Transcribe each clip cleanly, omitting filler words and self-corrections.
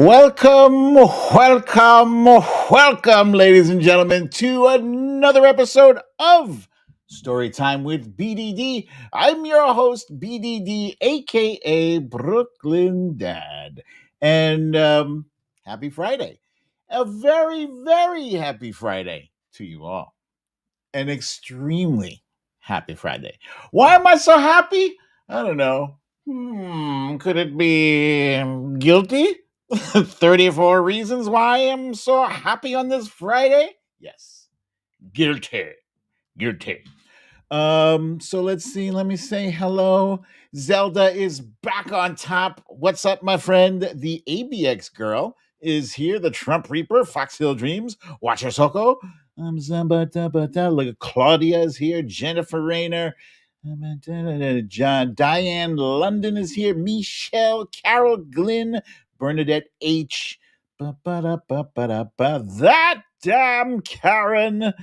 Welcome, ladies and gentlemen, to another episode of Storytime with BDD. I'm your host, BDD, aka Brooklyn Dad. And happy Friday. A very, very happy Friday to you all. An extremely happy Friday. Why am I so happy? I don't know. Could it be guilty? 34 reasons why I'm so happy on this Friday? Yes. Guilty. Guilty. So let's see. Let me say hello. Zelda is back on top. What's up, my friend? The ABX girl is here. The Trump Reaper, Fox Hill Dreams, Watcher Soko. Look, Claudia is here. Jennifer Rayner. Diane London is here. Michelle, Carol Glynn, Bernadette H. That damn Karen.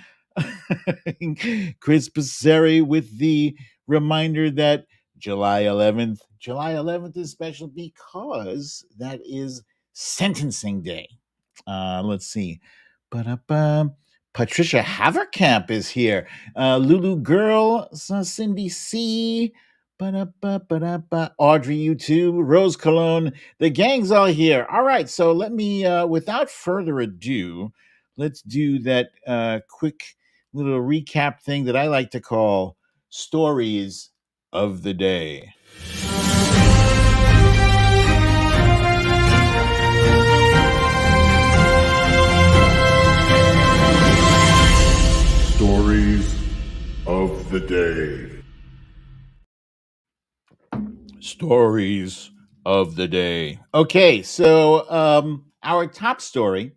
Chris Passeri with the reminder that July 11th is special because that is sentencing day. Let's see. Patricia Haverkamp is here. Lulu Girl, Cindy C. Audrey, you too. Rose Cologne. The gang's all here. All right, so let me, without further ado, let's do that quick little recap thing that I like to call Stories of the Day. Stories of the Day. Stories of the Day. Okay, so our top story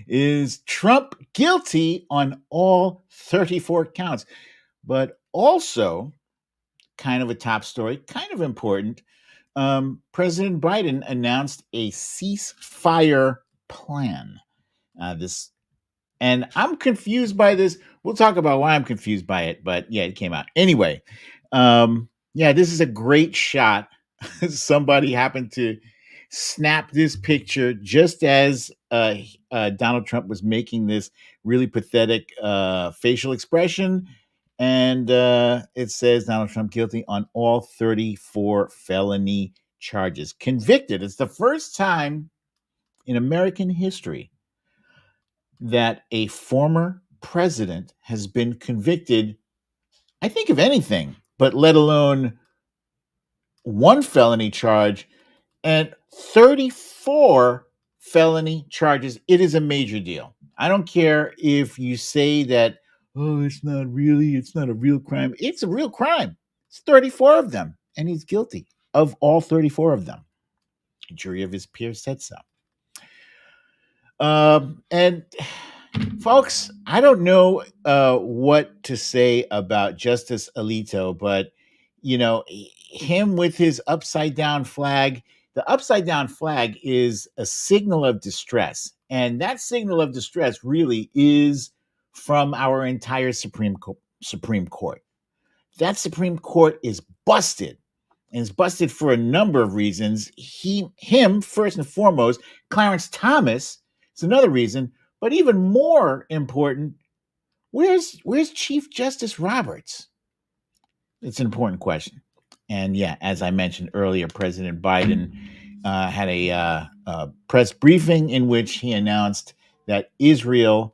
is Trump guilty on all 34 counts, but also kind of a top story, kind of important. President Biden announced a ceasefire plan. And I'm confused by this. We'll talk about why I'm confused by it, but yeah, it came out. Anyway, this is a great shot. Somebody happened to snap this picture just as Donald Trump was making this really pathetic facial expression. And it says Donald Trump guilty on all 34 felony charges. Convicted. It's the first time in American history that a former president has been convicted, I think, of anything, but let alone one felony charge and 34 felony charges. It is a major deal. I don't care if you say that, oh, it's not a real crime. It's a real crime. It's 34 of them, and he's guilty of all 34 of them. A jury of his peers said so. And folks, I don't know what to say about Justice Alito, but him with his upside down flag. The upside down flag is a signal of distress, and that signal of distress really is from our entire Supreme Court. That Supreme Court is busted, and it's busted for a number of reasons. Him first and foremost. Clarence Thomas is another reason. But even more important, where's Chief Justice Roberts? It's an important question. And yeah, as I mentioned earlier, President Biden had a press briefing in which he announced that Israel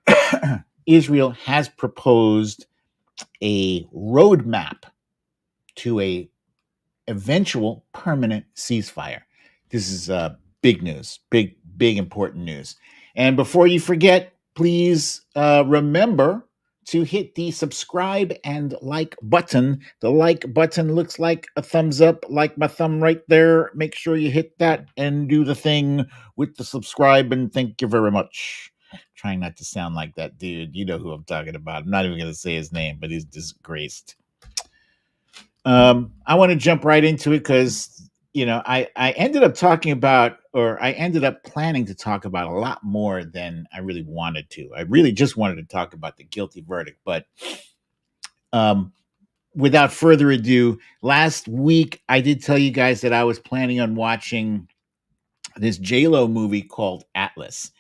has proposed a roadmap to a eventual permanent ceasefire. This is big news, big important news. And before you forget, please remember to hit the subscribe and like button. The like button looks like a thumbs up, like my thumb right there. Make sure you hit that and do the thing with the subscribe, and thank you very much. Trying not to sound like that dude. You know who I'm talking about. I'm not even going to say his name, but he's disgraced. I want to jump right into it because, I ended up talking about, or I ended up planning to talk about a lot more than I really wanted to. I really just wanted to talk about the guilty verdict. But without further ado, last week I did tell you guys that I was planning on watching this J-Lo movie called Atlas.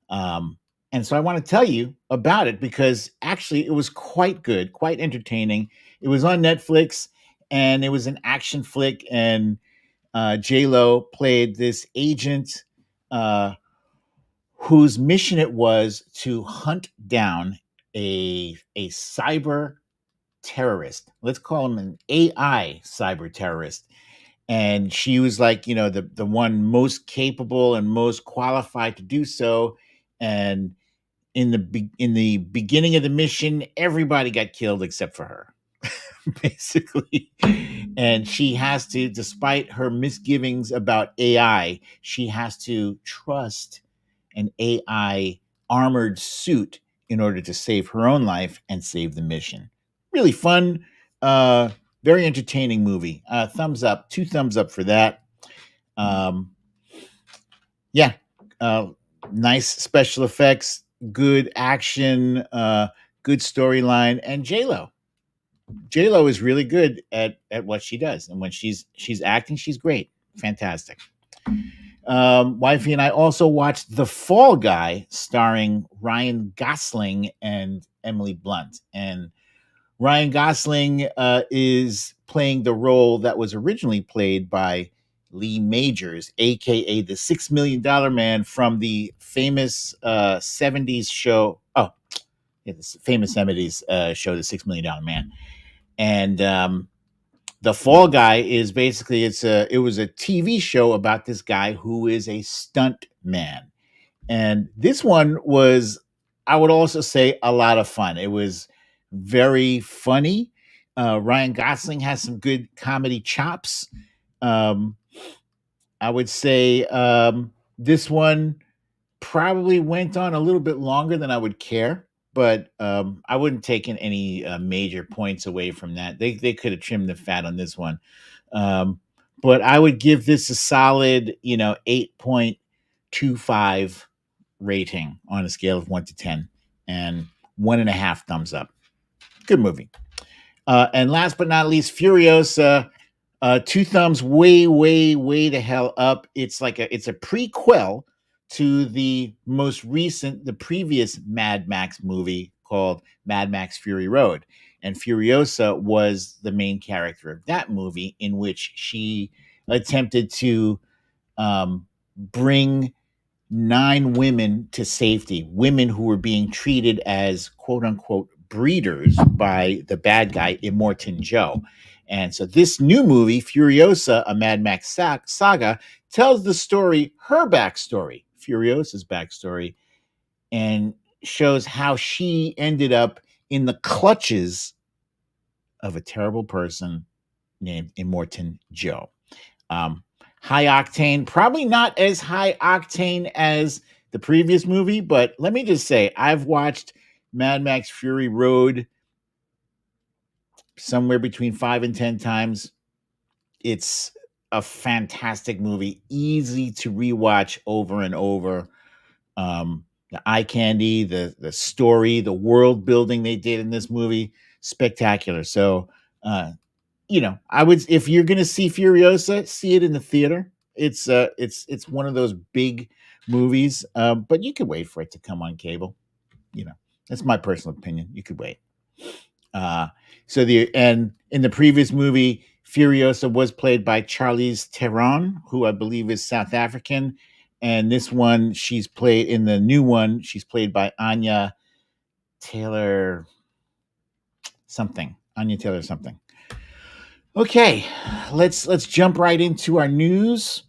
Um, and so I want to tell you about it because actually it was quite good, quite entertaining. It was on Netflix and it was an action flick. And J-Lo played this agent uh, whose mission it was to hunt down a cyber terrorist. Let's call him an AI cyber terrorist. And she was like, the one most capable and most qualified to do so. And in the beginning of the mission, everybody got killed except for her, basically. And she has to, despite her misgivings about AI, she has to trust an AI armored suit in order to save her own life and save the mission. Really fun, uh, very entertaining movie. Thumbs up, two thumbs up for that. Um, yeah, uh, nice special effects, good action, good storyline, and J Lo is really good at what she does, and when she's acting, she's great, fantastic. Wifey and I also watched The Fall Guy, starring Ryan Gosling and Emily Blunt. And Ryan Gosling is playing the role that was originally played by Lee Majors, aka the $6 million man from the famous '70s show. Oh, yeah, the famous '70s show, The $6 Million Man. And the Fall Guy is basically it was a TV show about this guy who is a stunt man, and this one was, I would also say, a lot of fun. It was very funny. Ryan Gosling has some good comedy chops. Um, I would say this one probably went on a little bit longer than I would care, but I wouldn't take in any major points away from that. They could have trimmed the fat on this one, um, but I would give this a solid 8.25 rating on a scale of 1 to 10, and 1.5 thumbs up. Good movie. And last but not least, Furiosa. Two thumbs way, way, way the hell up. It's a prequel to the previous Mad Max movie called Mad Max Fury Road. And Furiosa was the main character of that movie, in which she attempted to bring 9 women to safety, women who were being treated as quote unquote breeders by the bad guy, Immortan Joe. And so this new movie, Furiosa, a Mad Max saga, tells the story, her backstory, Furiosa's backstory, and shows how she ended up in the clutches of a terrible person named Immortan Joe. Um, High octane, probably not as high octane as the previous movie, but let me just say, I've watched Mad Max Fury Road somewhere between 5 and 10 times. It's a fantastic movie, easy to rewatch over and over. The eye candy, the story, the world building they did in this movie, spectacular. So, I would, if you're going to see Furiosa, see it in the theater. It's one of those big movies, but you could wait for it to come on cable. You know, that's my personal opinion. You could wait. Uh, and in the previous movie, Furiosa was played by Charlize Theron, who I believe is South African, and this one in the new one, she's played by Taylor Anya Taylor something. Okay, let's jump right into our news.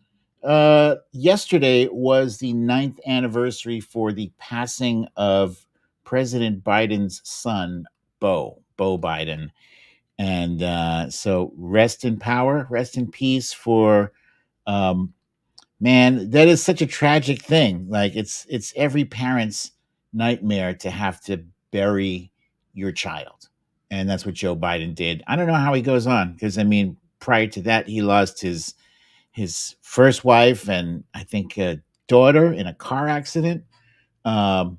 Yesterday was the 9th anniversary for the passing of President Biden's son, Bo Biden, and so rest in power, rest in peace for um, man. That is such a tragic thing. Like it's every parent's nightmare to have to bury your child, and that's what Joe Biden did. I don't know how he goes on, because I mean, prior to that, he lost his first wife and I think a daughter in a car accident. Um,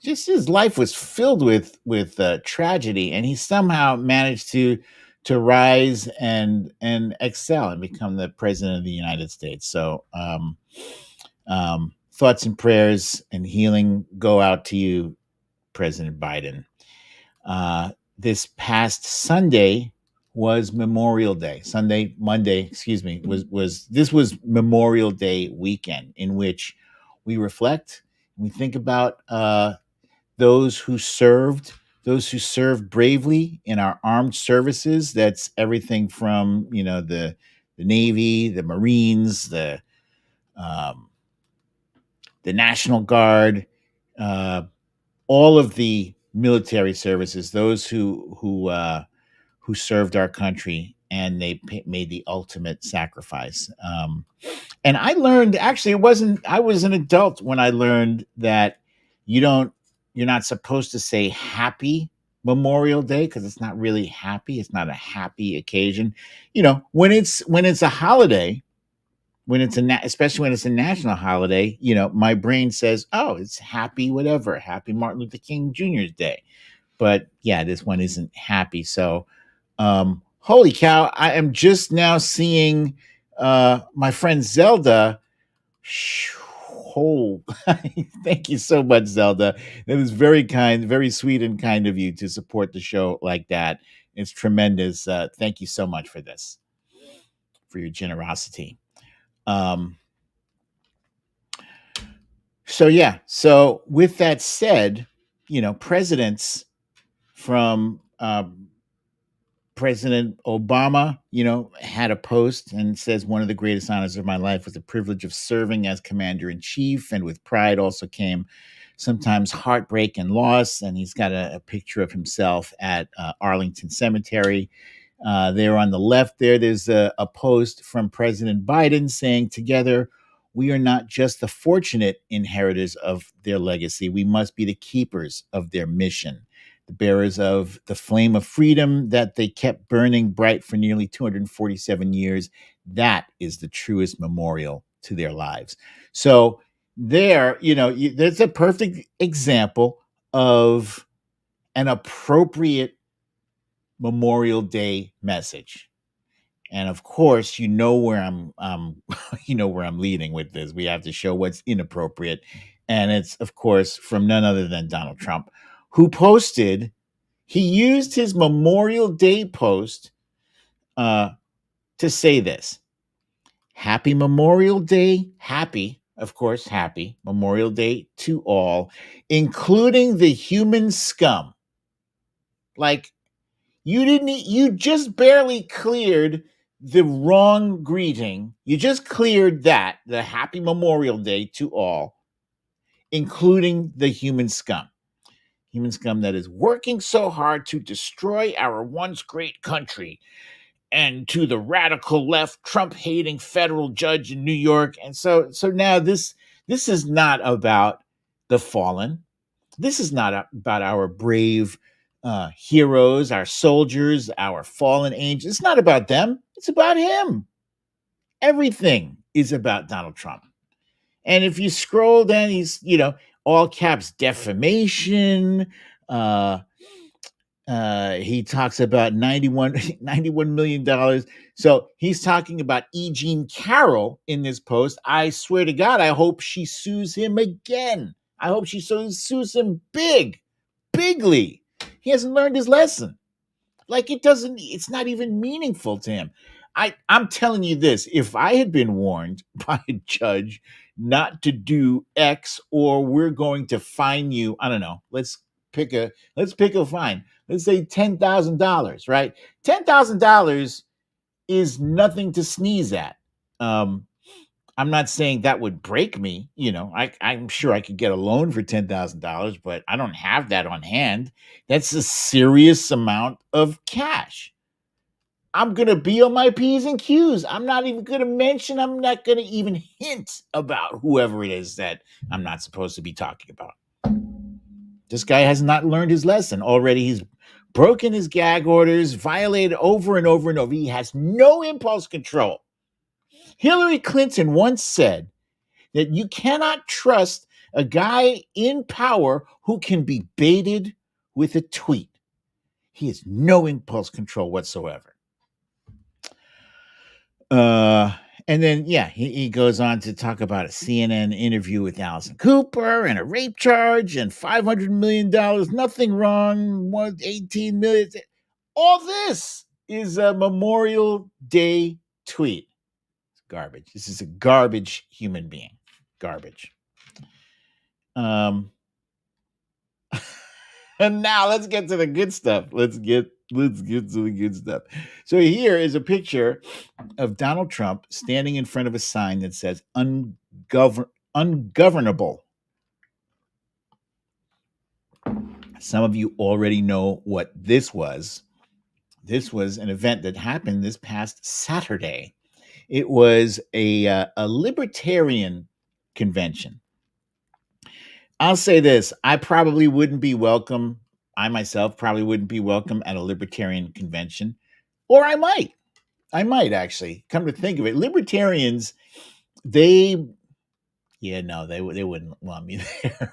just his life was filled with tragedy, and he somehow managed to to rise and excel and become the president of the United States. So thoughts and prayers and healing go out to you, President Biden. This past Sunday was Memorial Day. Monday, excuse me, was Memorial Day weekend, in which we reflect, we think about those who served, bravely in our armed services. That's everything from the Navy, the Marines, um, the National Guard, uh, all of the military services. Those who served our country, and they made the ultimate sacrifice. And I learned, actually, it wasn't, I was an adult when I learned that you don't, you're not supposed to say happy Memorial Day, because it's not really happy. It's not a happy occasion. When it's a holiday, especially when it's a national holiday, my brain says, oh, it's happy, whatever, happy Martin Luther King Jr.'s Day. But yeah, this one isn't happy. So, holy cow, I am just now seeing my friend Zelda. Oh, thank you so much, Zelda. It was very kind, very sweet and kind of you to support the show like that. It's tremendous. Thank you so much for this, for your generosity. So yeah. So with that said, presidents from President Obama, had a post and says, one of the greatest honors of my life was the privilege of serving as commander in chief. And with pride also came sometimes heartbreak and loss. And he's got a picture of himself at Arlington Cemetery. There on the left, there's a post from President Biden saying, together, we are not just the fortunate inheritors of their legacy. We must be the keepers of their mission, the bearers of the flame of freedom that they kept burning bright for nearly 247 years. That is the truest memorial to their lives. So there's a perfect example of an appropriate Memorial Day message. And of course, where I'm where I'm leading with this. We have to show what's inappropriate. And it's, of course, from none other than Donald Trump, who he used his Memorial Day post to say this: Happy Memorial Day. Happy, of course, happy Memorial Day to all, including the human scum. Like, you just barely cleared the wrong greeting. You just cleared that, the happy Memorial Day to all, including the human scum. Human scum that is working so hard to destroy our once great country, and to the radical left, Trump-hating federal judge in New York. And so now this is not about the fallen. This is not about our brave heroes, our soldiers, our fallen angels. It's not about them. It's about him. Everything is about Donald Trump. And if you scroll down, he's, all caps defamation. He talks about $91 million. So he's talking about E. Jean Carroll in this post. I swear to God, I hope she sues him again. I hope she sues him bigly. He hasn't learned his lesson. Like, it's not even meaningful to him. I'm telling you this, if I had been warned by a judge not to do X, or we're going to fine you, I don't know, let's pick a fine. Let's say $10,000, right? $10,000 is nothing to sneeze at. I'm not saying that would break me. I'm sure I could get a loan for $10,000, but I don't have that on hand. That's a serious amount of cash. I'm going to be on my P's and Q's. I'm not even going to mention, I'm not going to even hint about whoever it is that I'm not supposed to be talking about. This guy has not learned his lesson. Already he's broken his gag orders, violated over and over and over. He has no impulse control. Hillary Clinton once said that you cannot trust a guy in power who can be baited with a tweet. He has no impulse control whatsoever. And then, yeah, he goes on to talk about a CNN interview with Allison Cooper and a rape charge and $500 million. Nothing wrong. 18 million. All this is a Memorial Day tweet. It's garbage. This is a garbage human being. Garbage. And now let's get to the good stuff. Let's get to the good stuff. So here is a picture of Donald Trump standing in front of a sign that says ungovernable. Some of you already know what this was. This was an event that happened this past Saturday. It was a libertarian convention. I'll say this. I probably wouldn't be welcome. I myself probably wouldn't be welcome at a libertarian convention. Or I might. I might actually. Come to think of it. Libertarians, they wouldn't want me there.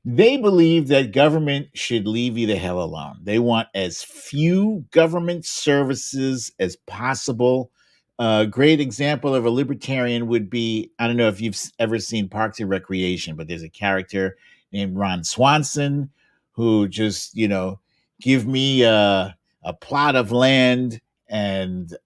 They believe that government should leave you the hell alone. They want as few government services as possible. A great example of a libertarian would be, I don't know if you've ever seen Parks and Recreation, but there's a character named Ron Swanson who just, give me a plot of land and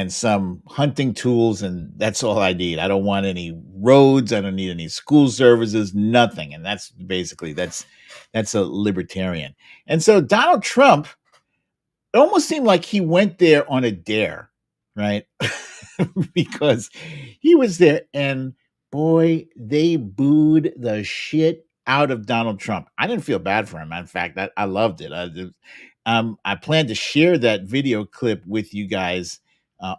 some hunting tools, and that's all I need. I don't want any roads. I don't need any school services, nothing. And that's basically that's a libertarian. And so Donald Trump, it almost seemed like he went there on a dare, right? Because he was there, and boy, they booed the shit out of Donald Trump. I didn't feel bad for him. In fact, I loved it. I plan to share that video clip with you guys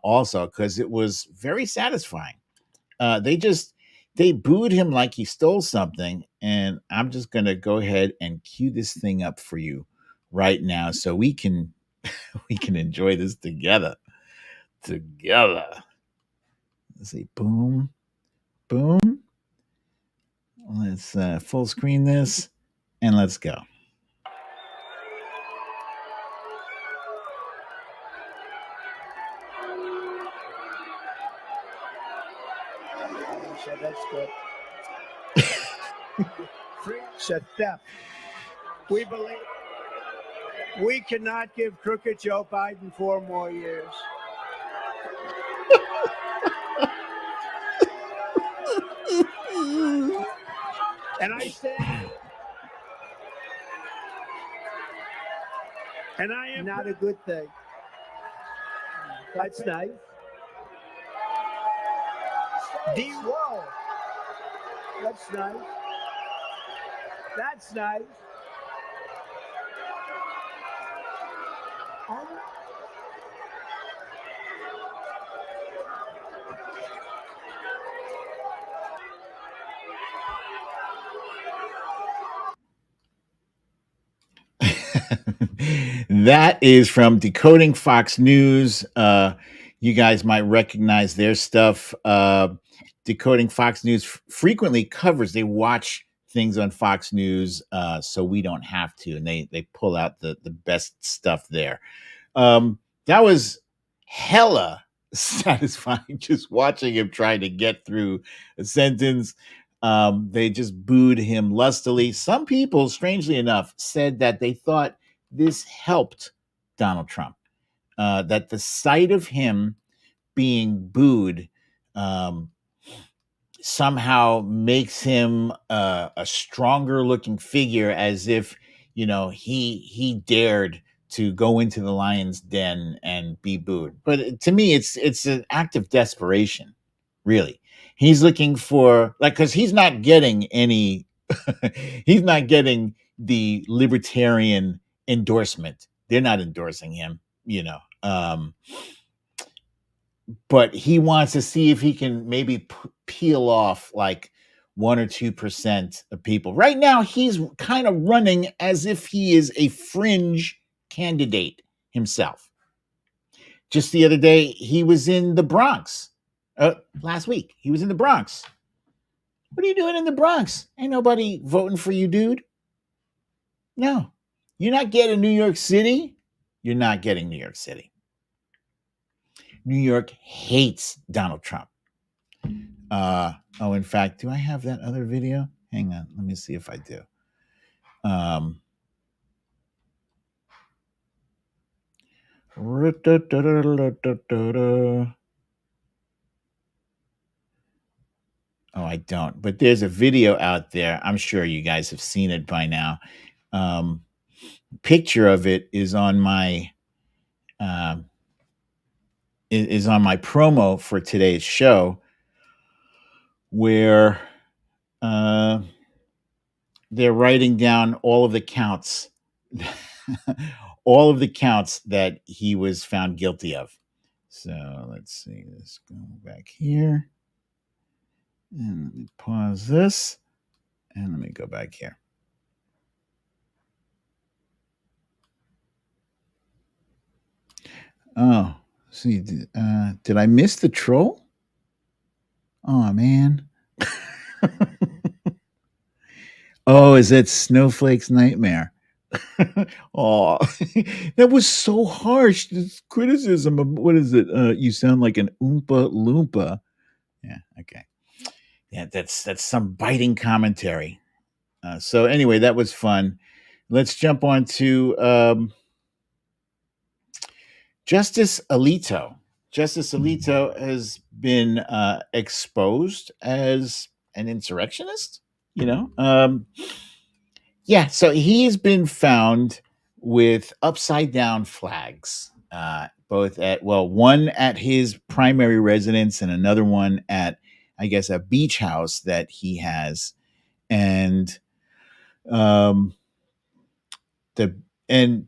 also, because it was very satisfying. They booed him like he stole something, and I'm just gonna go ahead and cue this thing up for you right now so we can enjoy this together. Let's see, boom, boom. Let's full screen this, and let's go. That's good. It's a theft. We believe we cannot give crooked Joe Biden 4 more years. And I stand. And I am not a good thing. That's nice. Whoa. That's nice. That's nice. That is from Decoding Fox News. You guys might recognize their stuff. Decoding Fox News frequently covers, they watch things on Fox News, so we don't have to, and they pull out the best stuff there. That was hella satisfying, just watching him trying to get through a sentence. They just booed him lustily. Some people, strangely enough, said that they thought this helped Donald Trump, that the sight of him being booed somehow makes him a stronger looking figure, as if he dared to go into the lion's den and be booed. But to me, it's an act of desperation, really. He's looking for, because he's not getting any he's not getting the libertarian endorsement. They're not endorsing him, but he wants to see if he can maybe peel off like 1 or 2% of people. Right now, he's kind of running as if he is a fringe candidate himself. Just the other day, he was in the Bronx. Last week, he was in the Bronx. What are you doing in the Bronx? Ain't nobody voting for you, dude. No, You're not getting New York City. You're not getting New York City. New York hates Donald Trump. In fact, do I have that other video? Hang on, let me see if I do. Oh, I don't. But there's a video out there. I'm sure you guys have seen it by now. Picture of it is on my is on my promo for today's show, where they're writing down all of the counts, all of the counts that he was found guilty of. So let's see. Let's go back here. And let me pause this. And let me go back here. Oh, see, did I miss the troll? Oh, man. Oh, is that Snowflake's nightmare? Oh, that was so harsh. This criticism of, what is it? You sound like an Oompa Loompa. Yeah, okay. Yeah, that's some biting commentary. So anyway, that was fun. Let's jump on to Justice Alito. Justice Alito has been exposed as an insurrectionist. Yeah, so he has been found with upside down flags, both at, well, one at his primary residence and another one at, I guess, a beach house that he has. And and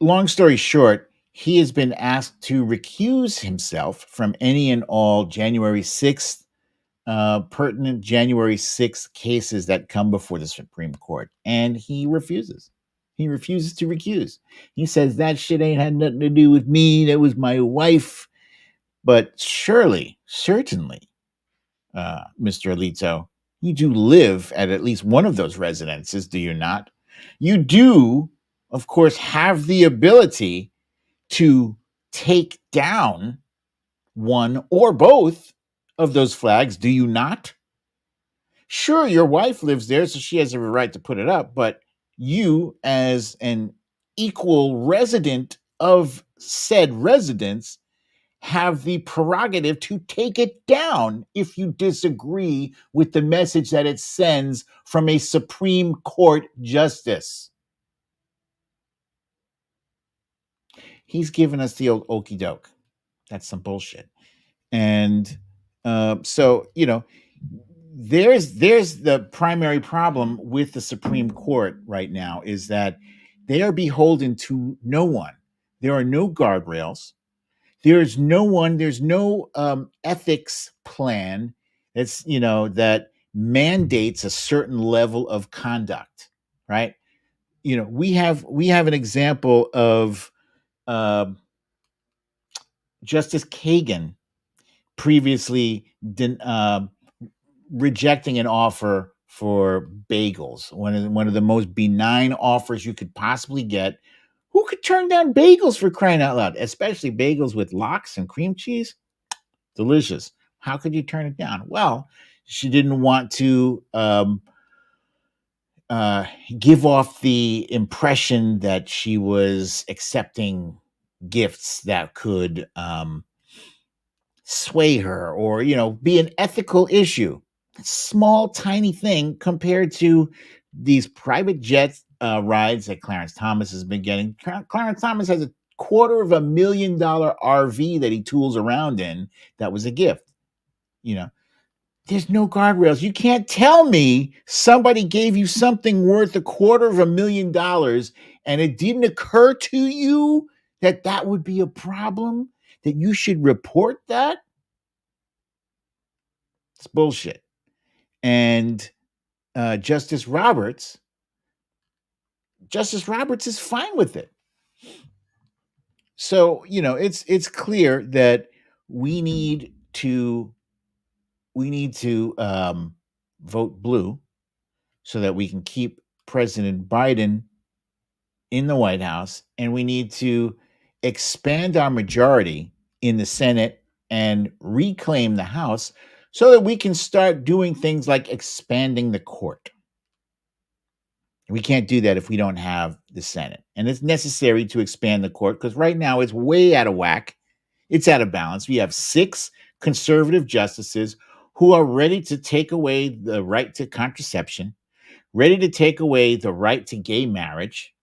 long story short, he has been asked to recuse himself from any and all January 6th, pertinent January 6th cases that come before the Supreme Court. And he refuses. He refuses to recuse. He says that shit ain't had nothing to do with me. That was my wife. But certainly, Mr. Alito, you do live at least one of those residences, do you not? You do, of course, have the ability to take down one or both of those flags, do you not? Sure, your wife lives there, so she has every right to put it up, but you, as an equal resident of said residence, have the prerogative to take it down if you disagree with the message that it sends from a Supreme Court justice. He's given us the old okey doke. That's some bullshit. And so, there's the primary problem with the Supreme Court right now is that they are beholden to no one. There are no guardrails. There's no ethics plan that mandates a certain level of conduct, right? We have an example of Justice Kagan previously rejecting an offer for bagels, one of the most benign offers you could possibly get. Who could turn down bagels, for crying out loud? Especially bagels with lox and cream cheese. Delicious. How could you turn it down? Well, she didn't want to give off the impression that she was accepting gifts that could sway her or, be an ethical issue. Small, tiny thing compared to these private jet rides that Clarence Thomas has been getting. Clarence Thomas has $250,000 RV that he tools around in. That was a gift. There's no guardrails. You can't tell me somebody gave you something worth $250,000 and it didn't occur to you that would be a problem, that you should report that. It's bullshit. And Justice Roberts is fine with it. So, it's clear that we need to vote blue so that we can keep President Biden in the White House, and we need to expand our majority in the Senate and reclaim the House so that we can start doing things like expanding the court. We can't do that if we don't have the Senate. And it's necessary to expand the court because right now it's way out of whack. It's out of balance. We have 6 conservative justices who are ready to take away the right to contraception, ready to take away the right to gay marriage,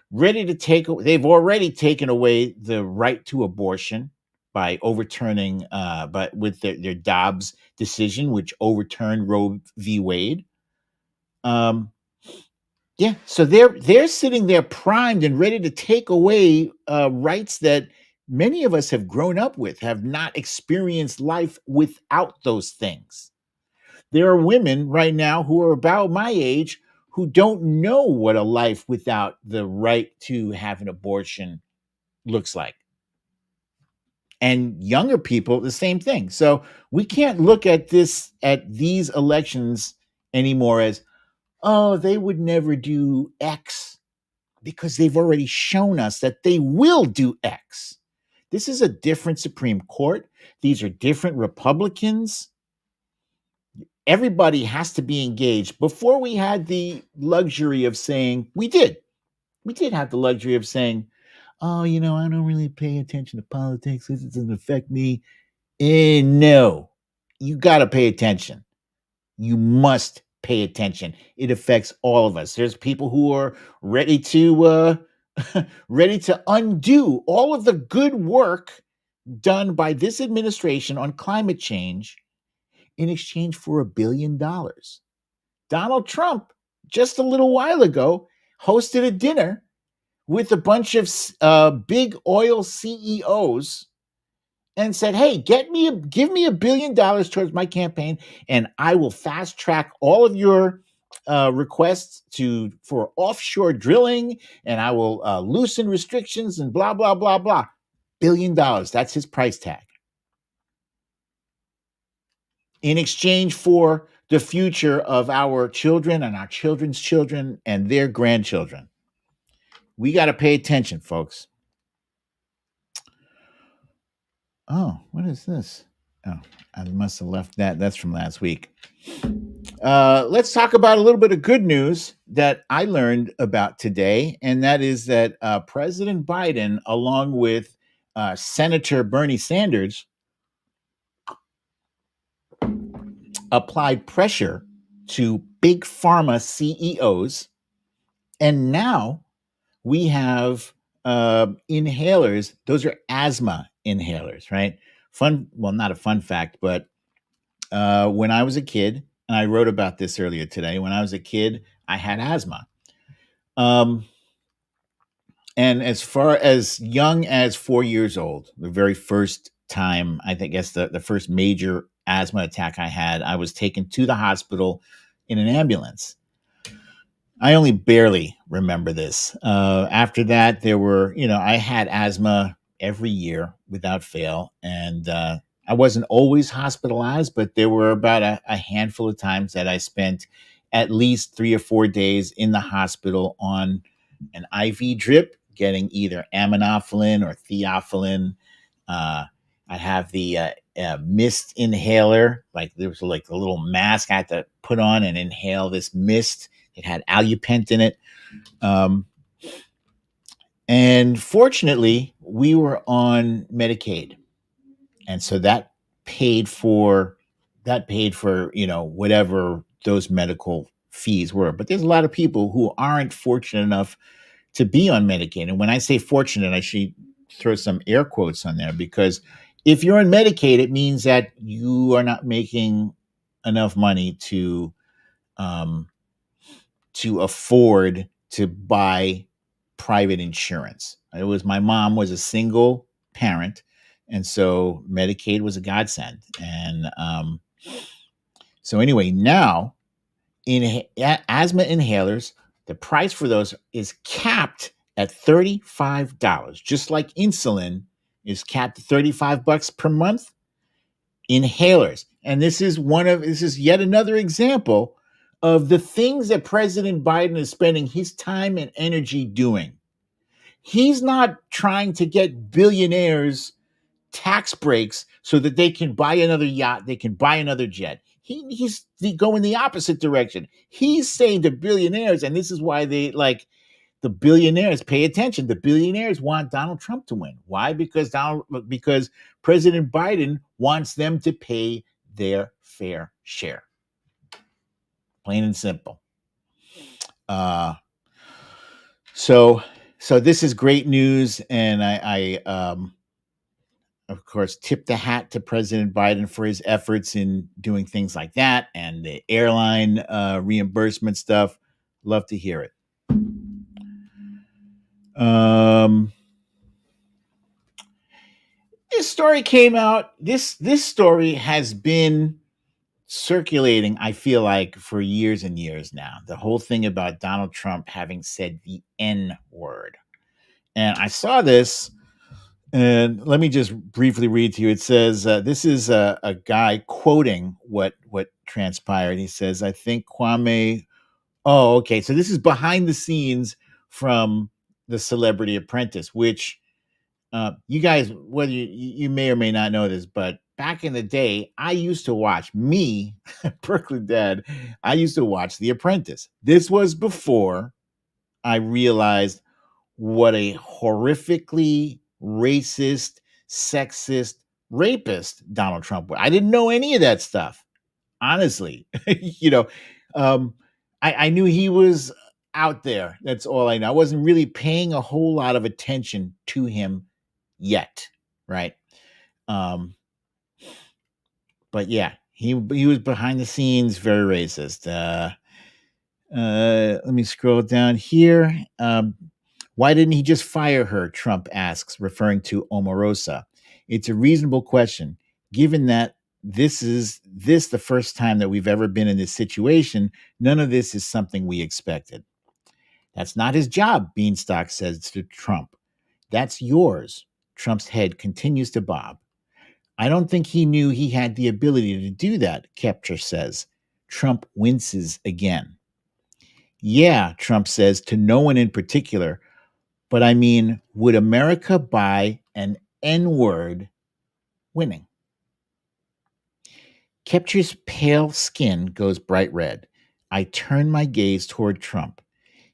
they've already taken away the right to abortion by overturning, but with their Dobbs decision, which overturned Roe v. Wade. Yeah, so they're sitting there primed and ready to take away rights that many of us have grown up with, have not experienced life without those things. There are women right now who are about my age who don't know what a life without the right to have an abortion looks like. And younger people, the same thing. So we can't look at these elections anymore as, oh, they would never do X, because they've already shown us that they will do X. This is a different Supreme Court. These are different Republicans. Everybody has to be engaged. Before we had the luxury of saying, we did have the luxury of saying, oh, I don't really pay attention to politics. This doesn't affect me. No, you got to pay attention. You must pay attention. It affects all of us. There's people who are ready to ready to undo all of the good work done by this administration on climate change in exchange for $1 billion. Donald Trump, just a little while ago, hosted a dinner with a bunch of big oil CEOs and said, hey, give me $1 billion towards my campaign, and I will fast track all of your requests for offshore drilling, and I will loosen restrictions and blah, blah, blah, blah. $1 billion. That's his price tag. In exchange for the future of our children and our children's children and their grandchildren. We got to pay attention, folks. Oh, what is this? Oh, I must have left that. That's from last week. Let's talk about a little bit of good news that I learned about today, and that is that President Biden, along with Senator Bernie Sanders, applied pressure to big pharma CEOs, and now we have inhalers. Those are asthma inhalers, right? Not a fun fact, but when I was a kid, and I wrote about this earlier today, when I was a kid, I had asthma. And as far as young as 4 years old, the very first time, I guess the first major asthma attack I had, I was taken to the hospital in an ambulance. I only barely remember this. After that, I had asthma every year without fail. And I wasn't always hospitalized, but there were about a handful of times that I spent at least 3 or 4 days in the hospital on an IV drip, getting either aminophylline or theophylline. I have the mist inhaler. Like there was like a little mask I had to put on and inhale this mist. It had Alupent in it. And fortunately, we were on Medicaid. And so that paid for, whatever those medical fees were. But there's a lot of people who aren't fortunate enough to be on Medicaid. And when I say fortunate, I should throw some air quotes on there, because if you're on Medicaid, it means that you are not making enough money to afford to buy private insurance. My mom was a single parent, and so Medicaid was a godsend. And so anyway, now asthma inhalers, the price for those is capped at $35, just like insulin is capped at $35 per month. Inhalers, and this is yet another example of the things that President Biden is spending his time and energy doing. He's not trying to get billionaires tax breaks so that they can buy another yacht, they can buy another jet. He's going the opposite direction. He's saying to billionaires, and this is why they like the billionaires pay attention. The billionaires want Donald Trump to win. Why? Because President Biden wants them to pay their fair share. Plain and simple. So this is great news, and I of course tip the hat to President Biden for his efforts in doing things like that and the airline reimbursement stuff. Love to hear it. This story came out. This story has been circulating, I feel like, for years and years now. The whole thing about Donald Trump having said the N word. And I saw this, and let me just briefly read to you. It says, this is a guy quoting what transpired. He says, I think Kwame. Oh, okay. So this is behind the scenes from the Celebrity Apprentice, which you guys, whether you may or may not know this, but back in the day, I used to watch Brooklyn Dad. I used to watch The Apprentice. This was before I realized what a horrifically racist, sexist, rapist Donald Trump was. I didn't know any of that stuff, honestly. I knew he was out there. That's all I know. I wasn't really paying a whole lot of attention to him yet, right? But yeah, he was behind the scenes, very racist. Let me scroll down here. Why didn't he just fire her? Trump asks, referring to Omarosa. It's a reasonable question, given that this the first time that we've ever been in this situation. None of this is something we expected. That's not his job, Beanstalk says to Trump. That's yours. Trump's head continues to bob. I don't think he knew he had the ability to do that, Kepcher says. Trump winces again. Yeah, Trump says, to no one in particular, but I mean, would America buy an N-word winning? Kepcher's pale skin goes bright red. I turn my gaze toward Trump.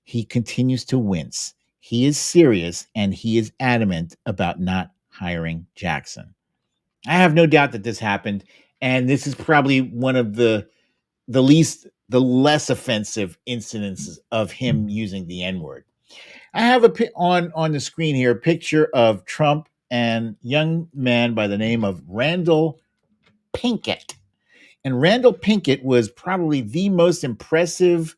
He continues to wince. He is serious, and he is adamant about not hiring Jackson. I have no doubt that this happened, and this is probably one of the less offensive incidences of him using the N-word. I have on the screen here a picture of Trump and young man by the name of Randall Pinkett. And Randall Pinkett was probably the most impressive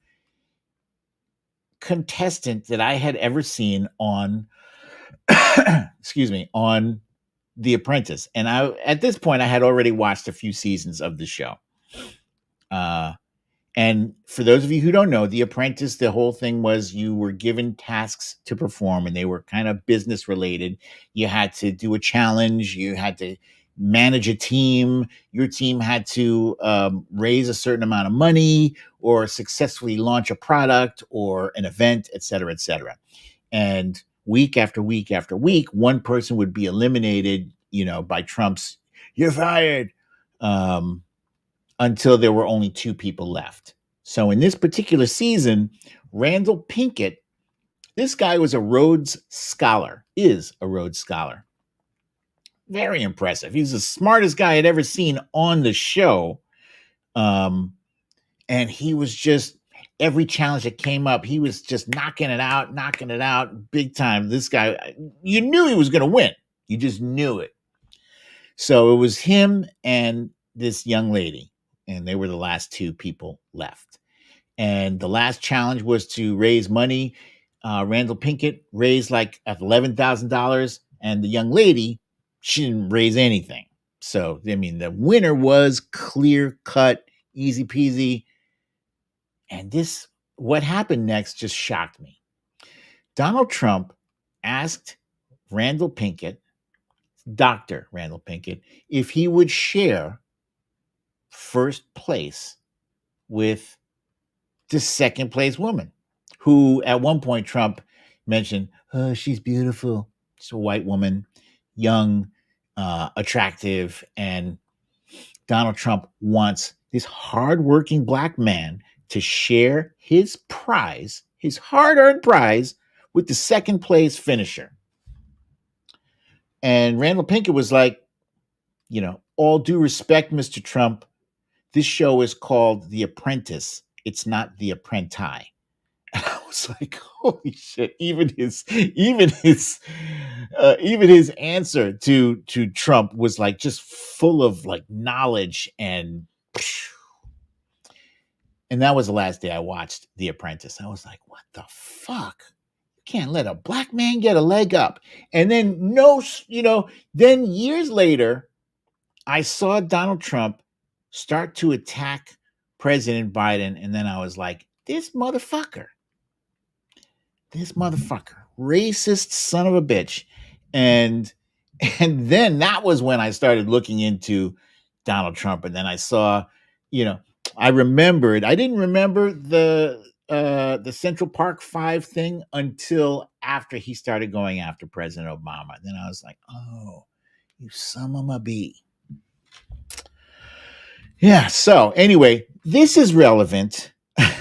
contestant that I had ever seen on on The Apprentice. And at this point I had already watched a few seasons of the show. And for those of you who don't know, The Apprentice, the whole thing was you were given tasks to perform, and they were kind of business related. You had to do a challenge. You had to manage a team. Your team had to raise a certain amount of money or successfully launch a product or an event, et cetera, et cetera. And week after week after week, one person would be eliminated, by Trump's, you're fired. Until there were only two people left. So in this particular season, Randall Pinkett, this guy was a Rhodes Scholar, is a Rhodes Scholar. Very impressive. He's the smartest guy I'd ever seen on the show. And he was just, every challenge that came up, he was just knocking it out big time. This guy, you knew he was going to win. You just knew it. So it was him and this young lady, and they were the last two people left. And the last challenge was to raise money. Randall Pinkett raised like $11,000, and the young lady, she didn't raise anything. So, I mean, the winner was clear cut, easy peasy. And what happened next just shocked me. Donald Trump asked Randall Pinkett, Dr. Randall Pinkett, if he would share first place with the second place woman, who at one point Trump mention, oh, she's beautiful. She's a white woman, young, attractive, and Donald Trump wants this hardworking black man to share his prize, his hard-earned prize, with the second place finisher. And Randall Pinkett was like, all due respect, Mr. Trump, this show is called The Apprentice. It's not The Apprentice. And I was like, holy shit! Even his answer to Trump was like just full of like knowledge and that was the last day I watched The Apprentice. I was like, what the fuck? You can't let a black man get a leg up. And then then years later, I saw Donald Trump start to attack President Biden, and then I was like, this motherfucker, racist son of a bitch. And then that was when I started looking into Donald Trump. And then I saw, I didn't remember the Central Park 5 thing until after he started going after President Obama. Then I was like, oh, you son of a bee. Yeah. So anyway, this is relevant. I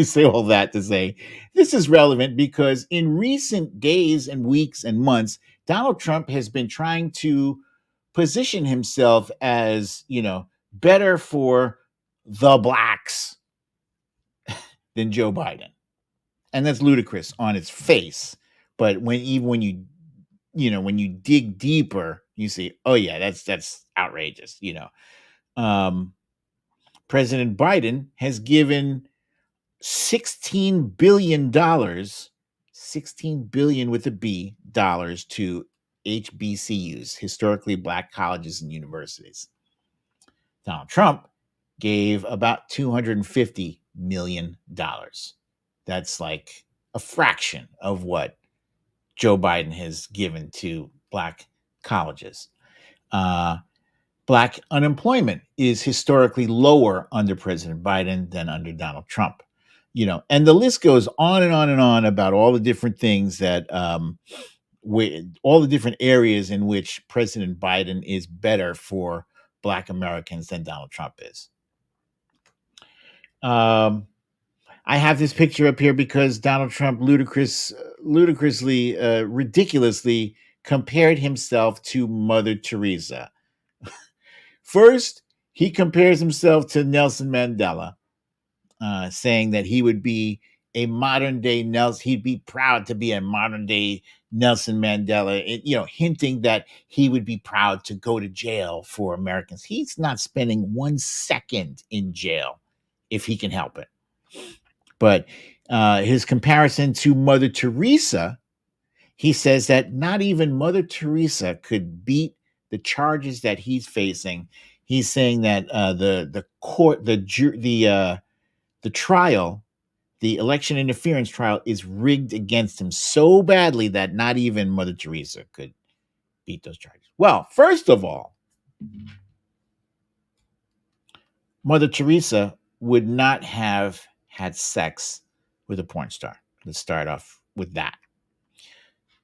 say all that to say this is relevant because in recent days and weeks and months, Donald Trump has been trying to position himself as, better for the blacks than Joe Biden. And that's ludicrous on its face. But when you dig deeper, you see, oh yeah, that's outrageous. President Biden has given $16 billion, $16 billion with a B dollars to HBCUs, historically black colleges and universities. Donald Trump gave about $250 million. That's like a fraction of what Joe Biden has given to black colleges. Black unemployment is historically lower under President Biden than under Donald Trump. And the list goes on and on and on about all the different things that, all the different areas in which President Biden is better for Black Americans than Donald Trump is. I have this picture up here because Donald Trump ridiculously compared himself to Mother Teresa. First, he compares himself to Nelson Mandela, saying that he would be a modern day Nelson. He'd be proud to be a modern day Nelson Mandela, hinting that he would be proud to go to jail for Americans. He's not spending 1 second in jail if he can help it. But his comparison to Mother Teresa, he says that not even Mother Teresa could beat the charges that he's facing. He's saying that the trial, the election interference trial, is rigged against him so badly that not even Mother Teresa could beat those charges. Well, first of all, Mother Teresa would not have had sex with a porn star. Let's start off with that.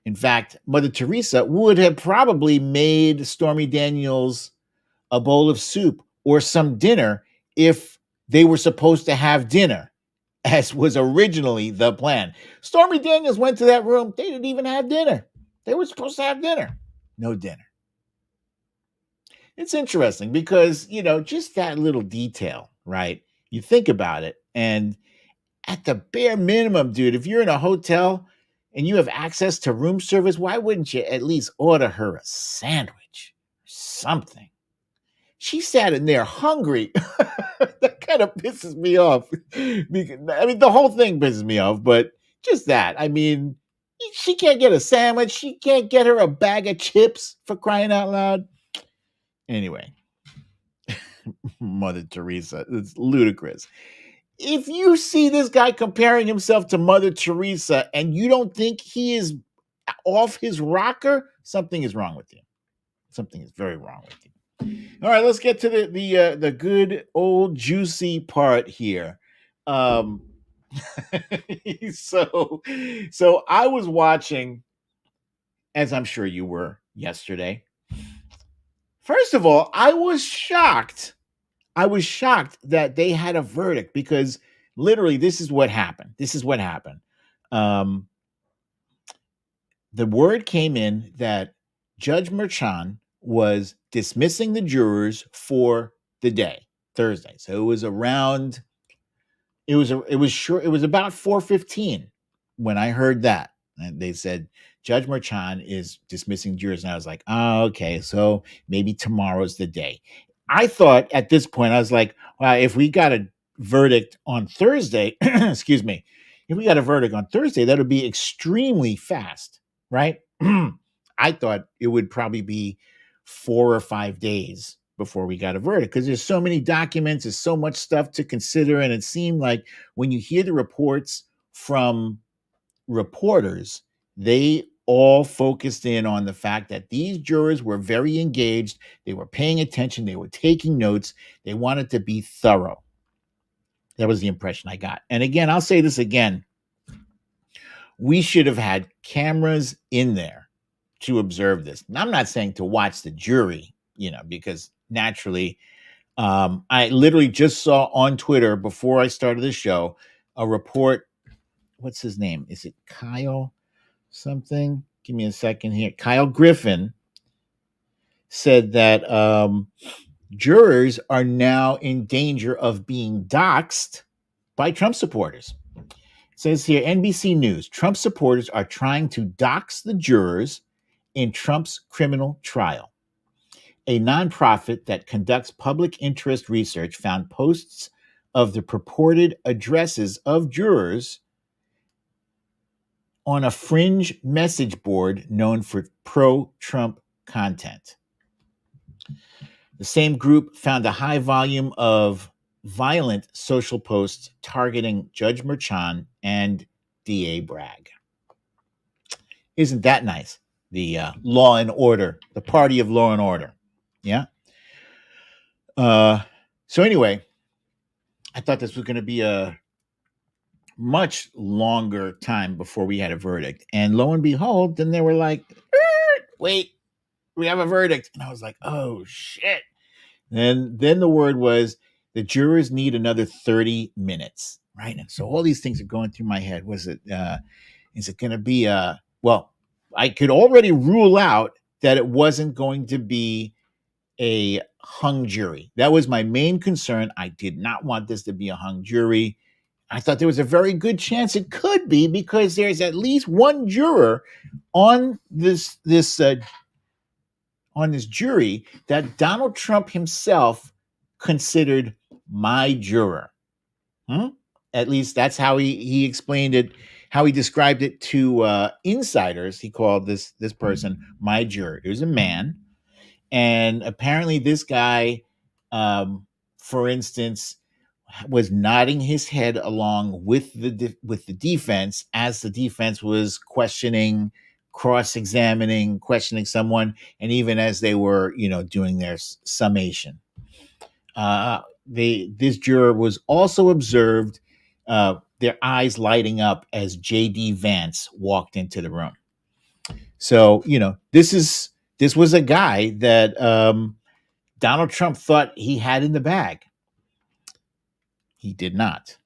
In fact, Mother Teresa would have probably made Stormy Daniels a bowl of soup or some dinner if they were supposed to have dinner, as was originally the plan. Stormy Daniels went to that room. They didn't even have dinner. They were supposed to have dinner. No dinner. It's interesting because, just that little detail, right? You think about it, and at the bare minimum, dude, if you're in a hotel and you have access to room service, why wouldn't you at least order her a sandwich or something? She sat in there hungry. That kind of pisses me off. The whole thing pisses me off, but just that. She can't get a sandwich. She can't get her a bag of chips, for crying out loud. Anyway, Mother Teresa, it's ludicrous. If you see this guy comparing himself to Mother Teresa and you don't think he is off his rocker, something is wrong with you. Something is very wrong with you. All right, let's get to the good old juicy part here. So I was watching, as I'm sure you were yesterday. First of all, I was shocked. I was shocked that they had a verdict because literally this is what happened. Um, the word came in that Judge Merchan was dismissing the jurors for the day, Thursday. So it was around it was about 4:15 when I heard that. And they said Judge Merchan is dismissing jurors. And I was like, oh, okay, so maybe tomorrow's the day. I thought at this point, I was like, well, if we got a verdict on Thursday, excuse me, if we got a verdict on Thursday, that would be extremely fast, right? I thought it would probably be 4 or 5 days before we got a verdict because there's so many documents, there's so much stuff to consider. And it seemed like when you hear the reports from reporters, they all focused in on the fact that these jurors were very engaged, they were paying attention, they were taking notes, they wanted to be thorough. That was the impression I got. And again, I'll say this again. We should have had cameras in there to observe this. And I'm not saying to watch the jury, because naturally, I literally just saw on Twitter before I started the show a report. What's his name? Is it Kyle something? Give me a second here. Kyle Griffin said that jurors are now in danger of being doxxed by Trump supporters. It says here, NBC News, Trump supporters are trying to dox the jurors in Trump's criminal trial. A nonprofit that conducts public interest research found posts of the purported addresses of jurors on a fringe message board known for pro-Trump content. The same group found a high volume of violent social posts targeting Judge Merchan and DA Bragg. Isn't that nice? The law and order, the party of law and order. Yeah. So anyway, I thought this was going to be a much longer time before we had a verdict. And lo and behold, then they were like, wait, we have a verdict. And I was like, oh, shit. And then the word was the jurors need another 30 minutes. Right. And so all these things are going through my head. Is it going to be well, I could already rule out that it wasn't going to be a hung jury. That was my main concern. I did not want this to be a hung jury. I thought there was a very good chance it could be because there's at least one juror on this jury that Donald Trump himself considered my juror. At least that's how he explained it, how he described it to insiders. He called this person my juror. It was a man. And apparently this guy, for instance, was nodding his head along with the defense as the defense was questioning, cross-examining, questioning someone, and even as they were, doing their summation. This juror was also observed, their eyes lighting up as J.D. Vance walked into the room. So, this was a guy that Donald Trump thought he had in the bag. He did not.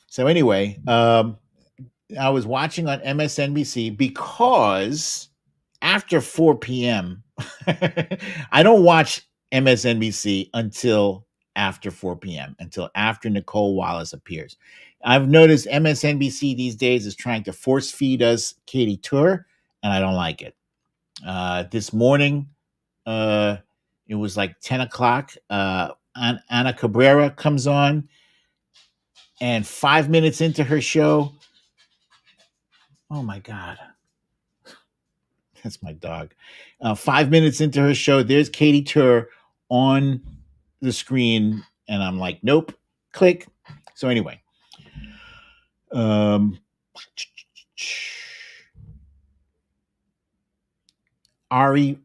So anyway, I was watching on MSNBC because after 4 p.m., I don't watch MSNBC until after 4 p.m., until after Nicole Wallace appears. I've noticed MSNBC these days is trying to force feed us Katie Tur, and I don't like it. This morning, it was like 10 o'clock. Ana Cabrera comes on, and 5 minutes into her show, oh my God, that's my dog. 5 minutes into her show, there's Katie Tur on the screen, and I'm like, nope, click. So anyway, Ari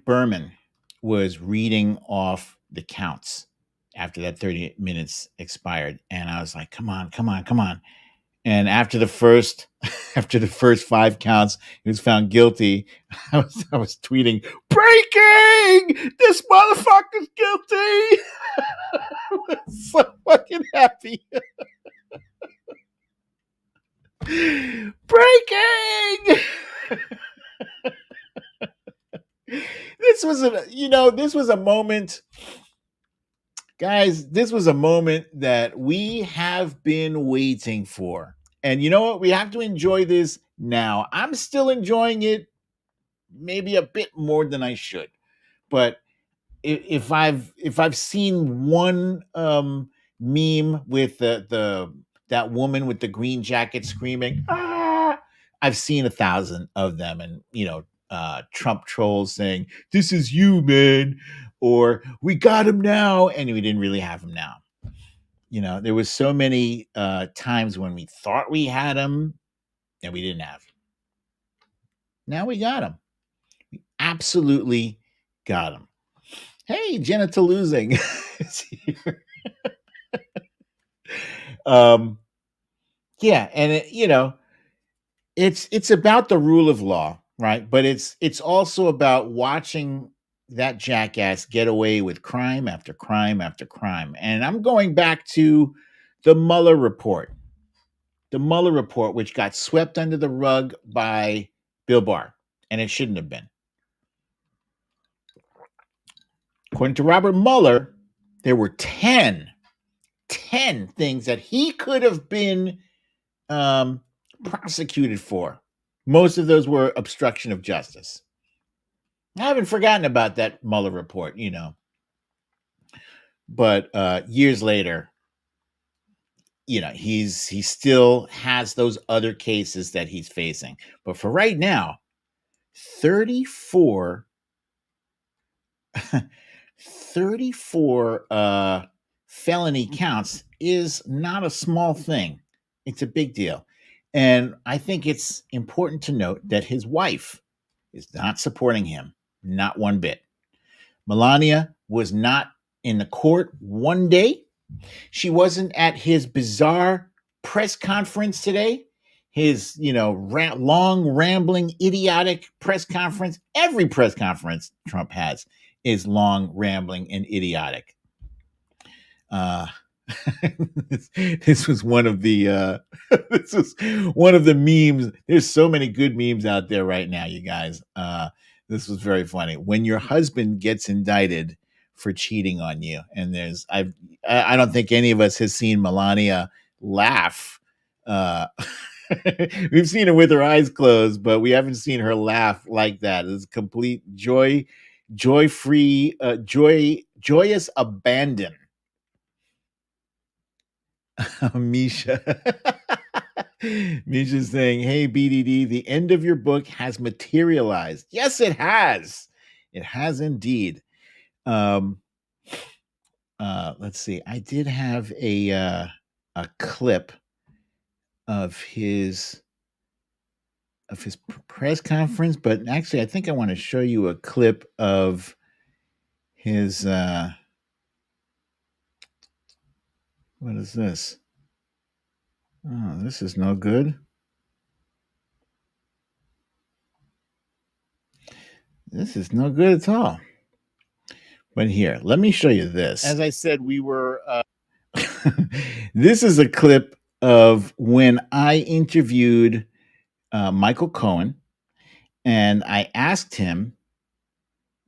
Berman was reading off the counts after that 30 minutes expired. And I was like, come on, come on, come on. And after the first after the first 5 counts, he was found guilty. I was tweeting, breaking! This motherfucker's guilty. I was so fucking happy. Breaking! This was a moment, guys. This was a moment that we have been waiting for. And you know what? We have to enjoy this now. I'm still enjoying it maybe a bit more than I should. But if I've seen one meme with the that woman with the green jacket screaming, ah, I've seen 1,000 of them, and Trump trolls saying, "This is you, man," or "We got him now," and we didn't really have him now. There was so many times when we thought we had him and we didn't have him. Now we got him. We absolutely got him. Hey, Jenna losing. Yeah, and it's about the rule of law, right? But it's also about watching that jackass get away with crime after crime after crime. And I'm going back to the Mueller report. The Mueller report, which got swept under the rug by Bill Barr, and it shouldn't have been. According to Robert Mueller, there were 10 things that he could have been prosecuted for. Most of those were obstruction of justice. I haven't forgotten about that Mueller report, but years later, he still has those other cases that he's facing. But for right now, 34 felony counts is not a small thing. It's a big deal. And I think it's important to note that his wife is not supporting him, not one bit. Melania was not in the court one day. She wasn't at his bizarre press conference today. His, long, rambling, idiotic press conference. Every press conference Trump has is long, rambling, and idiotic. This was one of the this was one of the memes. There's so many good memes out there right now, you guys. This was very funny. When your husband gets indicted for cheating on you, and I don't think any of us has seen Melania laugh. We've seen her with her eyes closed, but we haven't seen her laugh like that. It's complete joyous abandon. Misha. Misha's saying, hey, BDD, the end of your book has materialized. Yes, it has. It has indeed. Let's see. I did have a clip of his press conference, but actually I think I want to show you a clip of his what is this? Oh, this is no good. This is no good at all. But here, let me show you this. As I said, we were this is a clip of when I interviewed Michael Cohen, and I asked him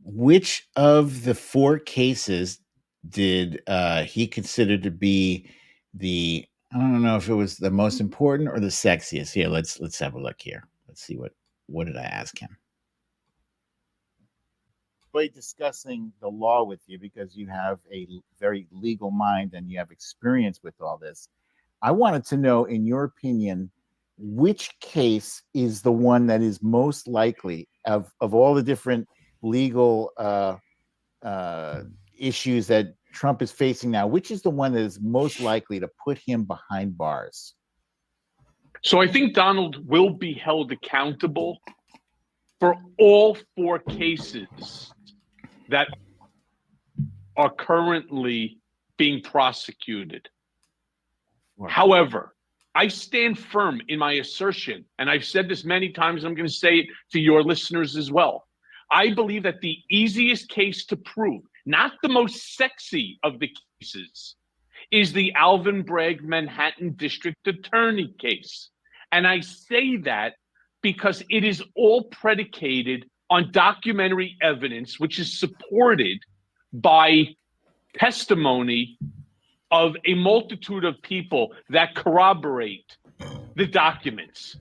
which of the 4 cases did he consider to be I don't know if it was the most important or the sexiest. Here, let's have a look here. Let's see what did I ask him. Discussing the law with you because you have a very legal mind and you have experience with all this. I wanted to know, in your opinion, which case is the one that is most likely of all the different legal issues that Trump is facing now, which is the one that is most likely to put him behind bars? So I think Donald will be held accountable for all 4 cases that are currently being prosecuted. Wow. However, I stand firm in my assertion, and I've said this many times, and I'm going to say it to your listeners as well. I believe that the easiest case to prove, not the most sexy of the cases, is the Alvin Bragg Manhattan District Attorney case. And I say that because it is all predicated on documentary evidence, which is supported by testimony of a multitude of people that corroborate the documents.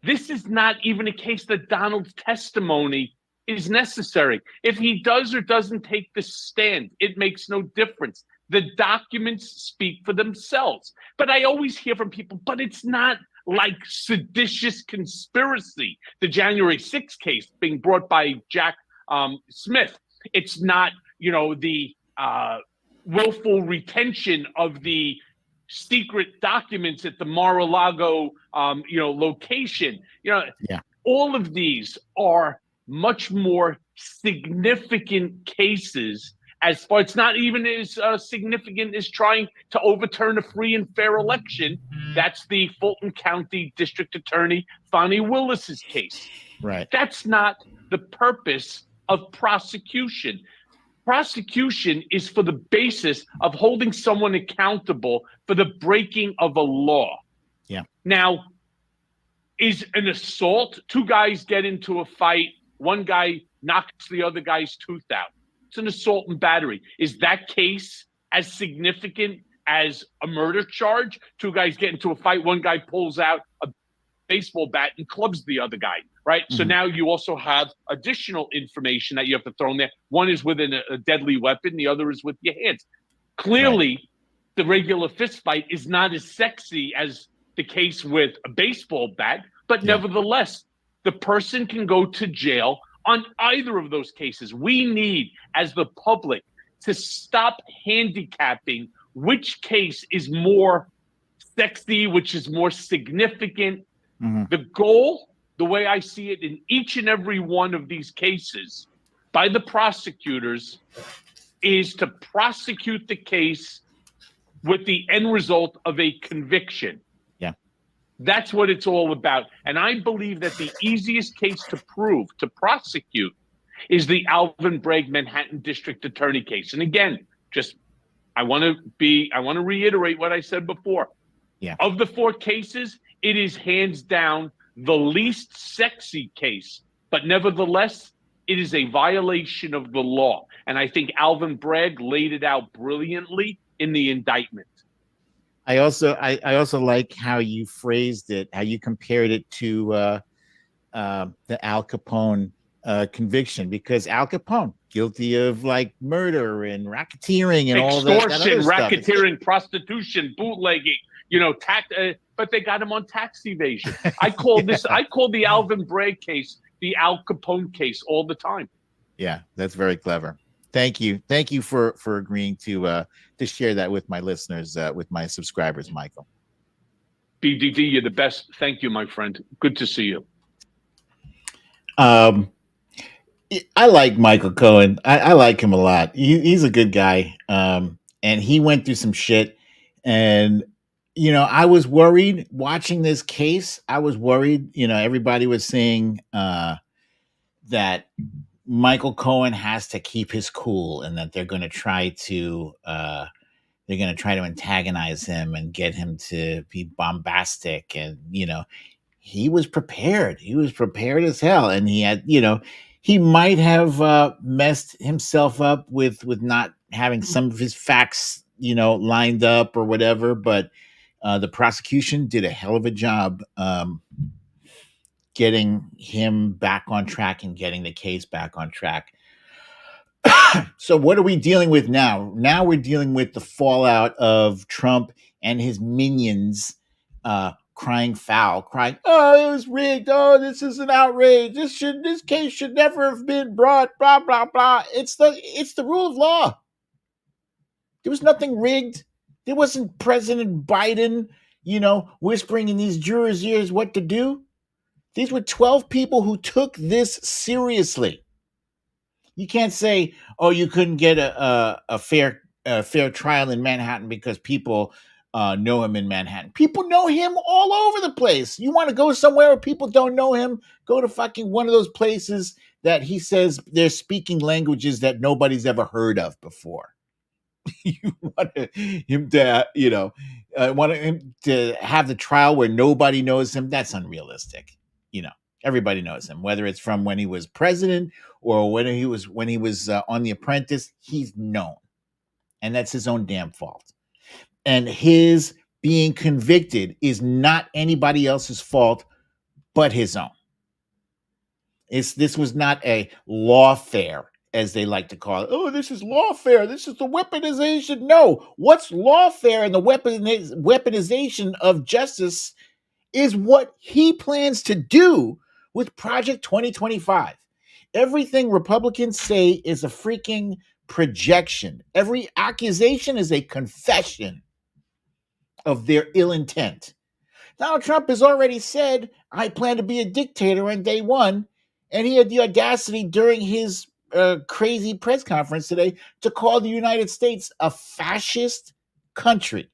This is not even a case that Donald's testimony is necessary. If he does or doesn't take the stand, it makes no difference. The documents speak for themselves. But I always hear from people, but it's not like seditious conspiracy, the January 6th case being brought by Jack Smith. It's not, the willful retention of the secret documents at the Mar-a-Lago, location. All of these are much more significant cases. As far, it's not even as significant as trying to overturn a free and fair election. That's the Fulton County District Attorney Fonnie Willis's case. Right. That's not the purpose of prosecution. Prosecution is for the basis of holding someone accountable for the breaking of a law. Yeah. Now, is an assault, two guys get into a fight, one guy knocks the other guy's tooth out. It's an assault and battery. Is that case as significant as a murder charge? Two guys get into a fight, one guy pulls out a baseball bat and clubs the other guy, right? Mm-hmm. So now you also have additional information that you have to throw in there. One is with a deadly weapon, the other is with your hands. Clearly, the regular fist fight is not as sexy as the case with a baseball bat, but nevertheless, the person can go to jail on either of those cases. We need, as the public, to stop handicapping which case is more sexy, which is more significant. Mm-hmm. The goal, the way I see it in each and every one of these cases by the prosecutors, is to prosecute the case with the end result of a conviction. Yeah. That's what it's all about. And I believe that the easiest case to prove, to prosecute, is the Alvin Bragg Manhattan District Attorney case. And again, I want to reiterate what I said before. Yeah. Of the four cases, it is hands down the least sexy case, but nevertheless, it is a violation of the law. And I think Alvin Bragg laid it out brilliantly in the indictment. I also like how you phrased it, how you compared it to the Al Capone conviction, because Al Capone, guilty of like murder and racketeering and all that extortion, that racketeering, prostitution, bootlegging, but they got him on tax evasion. I call the Alvin Bragg case the Al Capone case all the time. Yeah, that's very clever. Thank you for agreeing to share that with my listeners, with my subscribers, Michael. BDD, you're the best. Thank you, my friend. Good to see you. I like Michael Cohen. I like him a lot. He's a good guy. And he went through some shit. And, I was worried watching this case. I was worried, everybody was saying that Michael Cohen has to keep his cool and that they're going to try to antagonize him and get him to be bombastic. And, he was prepared. He was prepared as hell. And he had, he might have messed himself up with not having some of his facts, lined up or whatever. But the prosecution did a hell of a job getting him back on track and getting the case back on track. So what are we dealing with now? Now we're dealing with the fallout of Trump and his minions crying foul, crying, "Oh, it was rigged. Oh, this is an outrage. This case should never have been brought, blah, blah, blah." It's the rule of law. There was nothing rigged. There wasn't President Biden, whispering in these jurors' ears what to do. These were 12 people who took this seriously. You can't say, "Oh, you couldn't get a fair a fair trial in Manhattan because people know him in Manhattan. People know him all over the place. You want to go somewhere where people don't know him? Go to fucking one of those places that he says they're speaking languages that nobody's ever heard of before. You want him to, want him to have the trial where nobody knows him? That's unrealistic. Everybody knows him, whether it's from when he was president or when he was on The Apprentice. He's known, and that's his own damn fault. And his being convicted is not anybody else's fault but his own. This was not a lawfare, as they like to call it. Oh, this is lawfare. This is the weaponization. No, what's lawfare and the weaponization of justice is what he plans to do with Project 2025. Everything Republicans say is a freaking projection. Every accusation is a confession of their ill intent. Donald Trump has already said, I plan to be a dictator on day one. And he had the audacity during his crazy press conference today to call the United States a fascist country.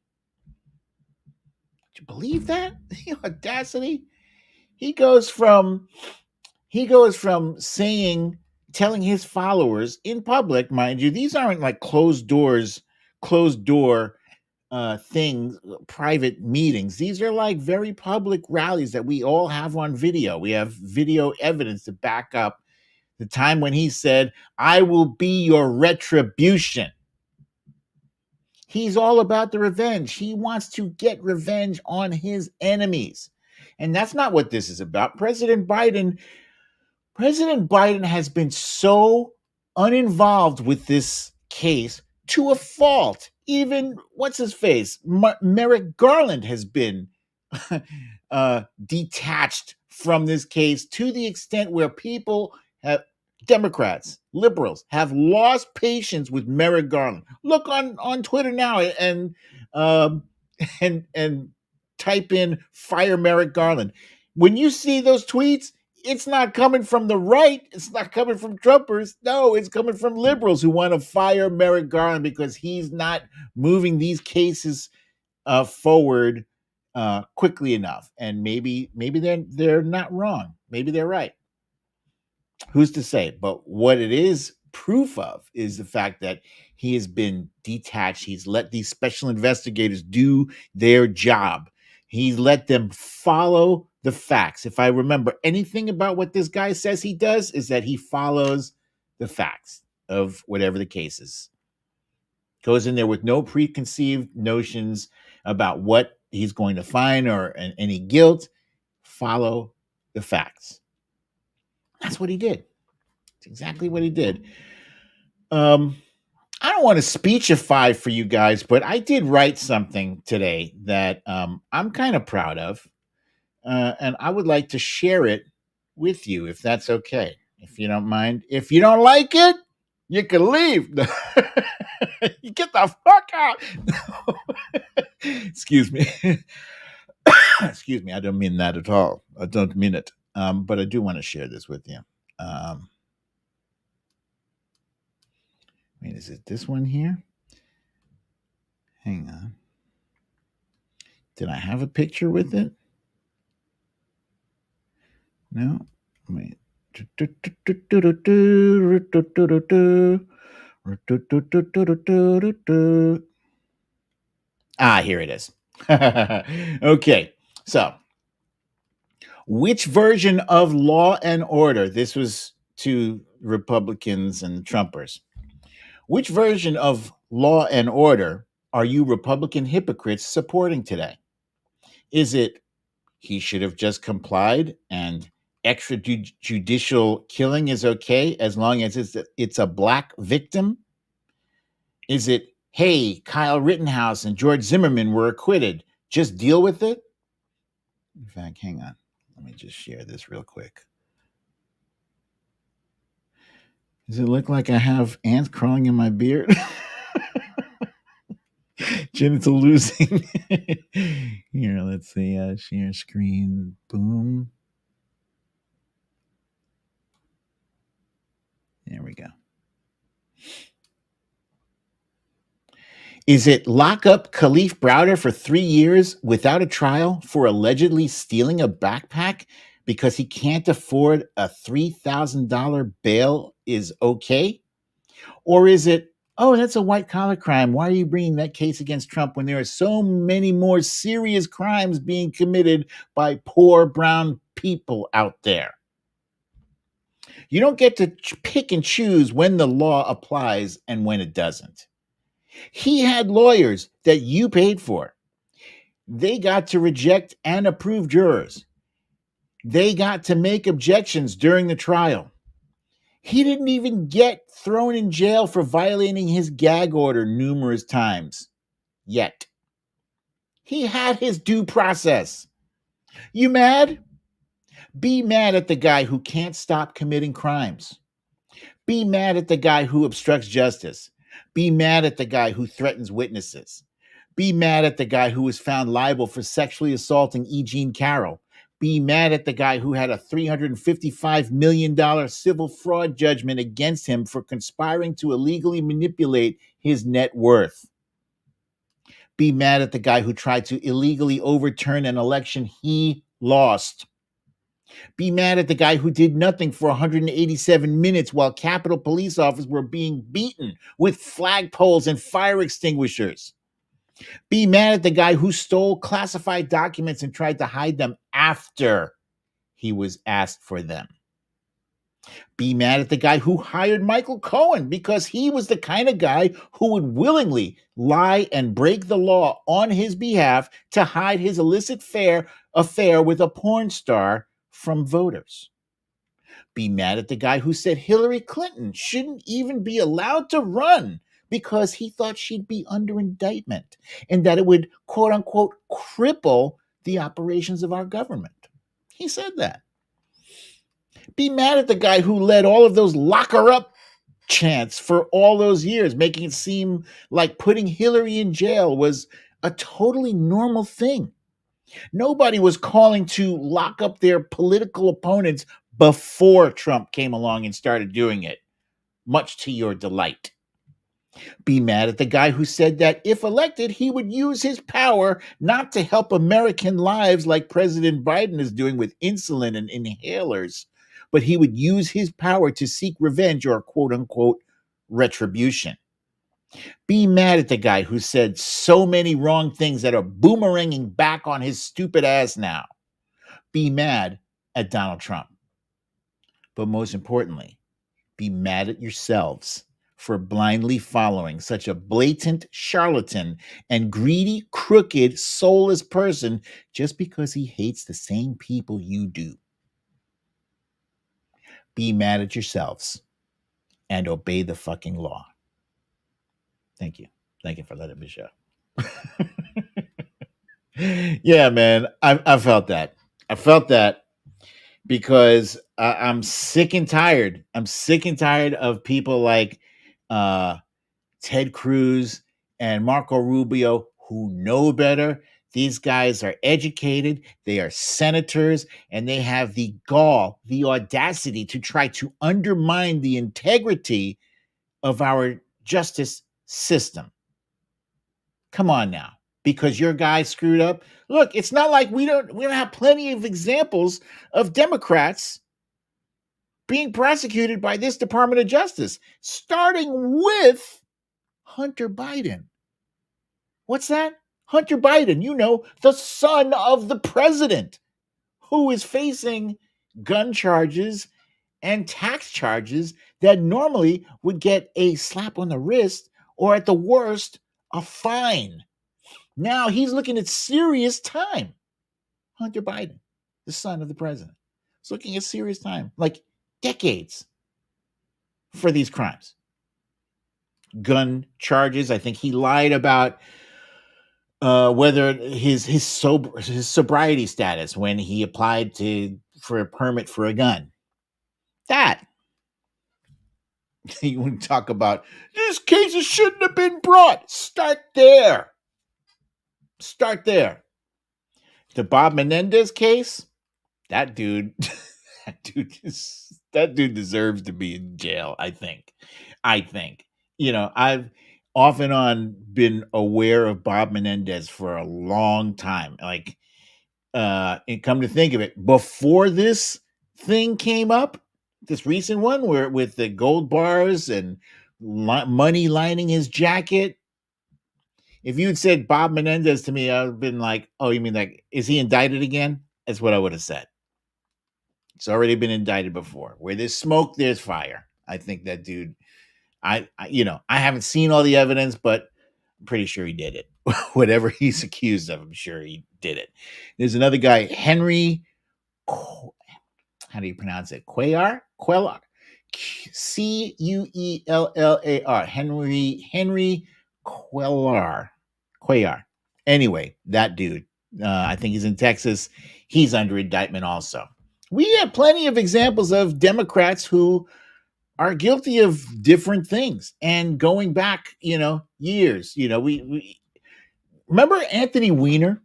Do you believe that? The audacity? He goes from telling his followers in public, mind you, these aren't like closed door things, private meetings. These are like very public rallies that we all have on video. We have video evidence to back up the time when he said, I will be your retribution. He's all about the revenge. He wants to get revenge on his enemies. And that's not what this is about. President Biden has been so uninvolved with this case to a fault. Even what's his face, Merrick Garland has been detached from this case to the extent where Democrats, liberals, have lost patience with Merrick Garland. Look on Twitter now and type in "fire Merrick Garland." When you see those tweets, it's not coming from the right. It's not coming from Trumpers. No, it's coming from liberals who want to fire Merrick Garland because he's not moving these cases forward quickly enough. And maybe they're not wrong. Maybe they're right. Who's to say? But what it is proof of is the fact that he has been detached. He's let these special investigators do their job. He's let them follow the facts. If I remember anything about what this guy says he does, is that he follows the facts of whatever the case is. Goes in there with no preconceived notions about what he's going to find or any guilt. Follow the facts. That's what he did. It's exactly what he did. I don't want to speechify for you guys, but I did write something today that I'm kind of proud of. And I would like to share it with you, if that's okay, if you don't mind. If you don't like it, you can leave. You get the fuck out. Excuse me. Excuse me. I don't mean that at all. I don't mean it. But I do want to share this with you. Wait, is it this one here? Hang on. Did I have a picture with it? No. Wait. Here it is. Okay. So, which version of Law and Order, this was to Republicans and Trumpers, which version of Law and Order are you Republican hypocrites supporting today? Is it he should have just complied and extrajudicial killing is okay as long as it's a black victim? Is it, hey, Kyle Rittenhouse and George Zimmerman were acquitted, just deal with it? In fact, hang on. Let me just share this real quick. Does it look like I have ants crawling in my beard? Genital losing. Here, let's see. Share screen. Boom. There we go. Is it lock up Khalif Browder for 3 years without a trial for allegedly stealing a backpack because he can't afford a $3,000 bail is okay? Or is it, oh, that's a white collar crime. Why are you bringing that case against Trump when there are so many more serious crimes being committed by poor brown people out there? You don't get to pick and choose when the law applies and when it doesn't. He had lawyers that you paid for. They got to reject and approve jurors. They got to make objections during the trial. He didn't even get thrown in jail for violating his gag order numerous times. Yet. He had his due process. You mad? Be mad at the guy who can't stop committing crimes. Be mad at the guy who obstructs justice. Be mad at the guy who threatens witnesses. Be mad at the guy who was found liable for sexually assaulting E. Jean Carroll. Be mad at the guy who had a $355 million civil fraud judgment against him for conspiring to illegally manipulate his net worth. Be mad at the guy who tried to illegally overturn an election he lost. Be mad at the guy who did nothing for 187 minutes while Capitol police officers were being beaten with flagpoles and fire extinguishers. Be mad at the guy who stole classified documents and tried to hide them after he was asked for them. Be mad at the guy who hired Michael Cohen because he was the kind of guy who would willingly lie and break the law on his behalf to hide his illicit affair with a porn star from voters. Be mad at the guy who said Hillary Clinton shouldn't even be allowed to run because he thought she'd be under indictment and that it would, quote unquote, cripple the operations of our government. He said that. Be mad at the guy who led all of those lock her up chants for all those years, making it seem like putting Hillary in jail was a totally normal thing. Nobody was calling to lock up their political opponents before Trump came along and started doing it, much to your delight. Be mad at the guy who said that if elected, he would use his power not to help American lives like President Biden is doing with insulin and inhalers, but he would use his power to seek revenge or quote unquote retribution. Be mad at the guy who said so many wrong things that are boomeranging back on his stupid ass now. Be mad at Donald Trump. But most importantly, be mad at yourselves for blindly following such a blatant charlatan and greedy, crooked, soulless person just because he hates the same people you do. Be mad at yourselves and obey the fucking law. Thank you. Thank you for letting me show. Yeah, man, I felt that. I felt that because I'm sick and tired. I'm sick and tired of people like Ted Cruz and Marco Rubio who know better. These guys are educated, they are senators, and they have the gall, the audacity to try to undermine the integrity of our justice system. Come on now, because your guy screwed up. Look, it's not like we don't have plenty of examples of Democrats being prosecuted by this Department of Justice, starting with Hunter Biden. What's that? Hunter Biden, the son of the president, who is facing gun charges and tax charges that normally would get a slap on the wrist or at the worst, a fine. Now he's looking at serious time. Hunter Biden, the son of the president, is looking at serious time, like decades for these crimes. Gun charges. I think he lied about whether his sobriety status when he applied for a permit for a gun. That you want to talk about these cases shouldn't have been brought. Start there. The Bob Menendez case, that dude deserves to be in jail. I think. off and on been aware of Bob Menendez for a long time. Like, and come to think of it, before this thing came up, this recent one where with the gold bars and money lining his jacket, if you had said Bob Menendez to me, I would have been like, oh, you mean like, is he indicted again? That's what I would have said. It's already been indicted before. Where there's smoke, there's fire. I think that dude, I I haven't seen all the evidence, but I'm pretty sure he did it. Whatever he's accused of, I'm sure he did it. There's another guy, Henry, how do you pronounce it? Cuellar? Cuellar. Henry Cuellar. Anyway, that dude, I think he's in Texas. He's under indictment also. We have plenty of examples of Democrats who are guilty of different things and going back, years. We remember Anthony Weiner.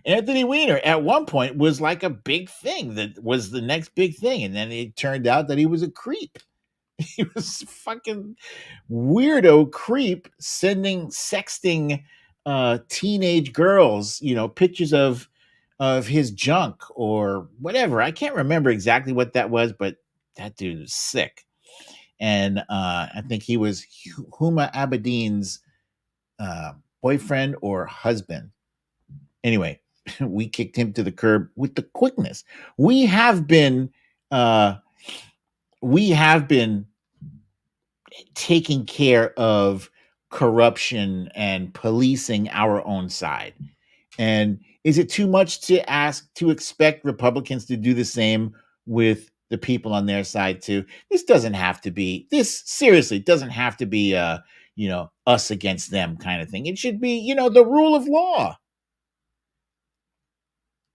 Anthony Weiner at one point was like a big thing that was the next big thing, and then it turned out that he was a creep. He was fucking weirdo creep sexting teenage girls, pictures of his junk or whatever. I can't remember exactly what that was, but that dude was sick. And I think he was Huma Abedin's boyfriend or husband. Anyway, we kicked him to the curb with the quickness. We have been taking care of corruption and policing our own side. And is it too much to expect Republicans to do the same with the people on their side too? This seriously doesn't have to be us against them kind of thing. It should be, the rule of law.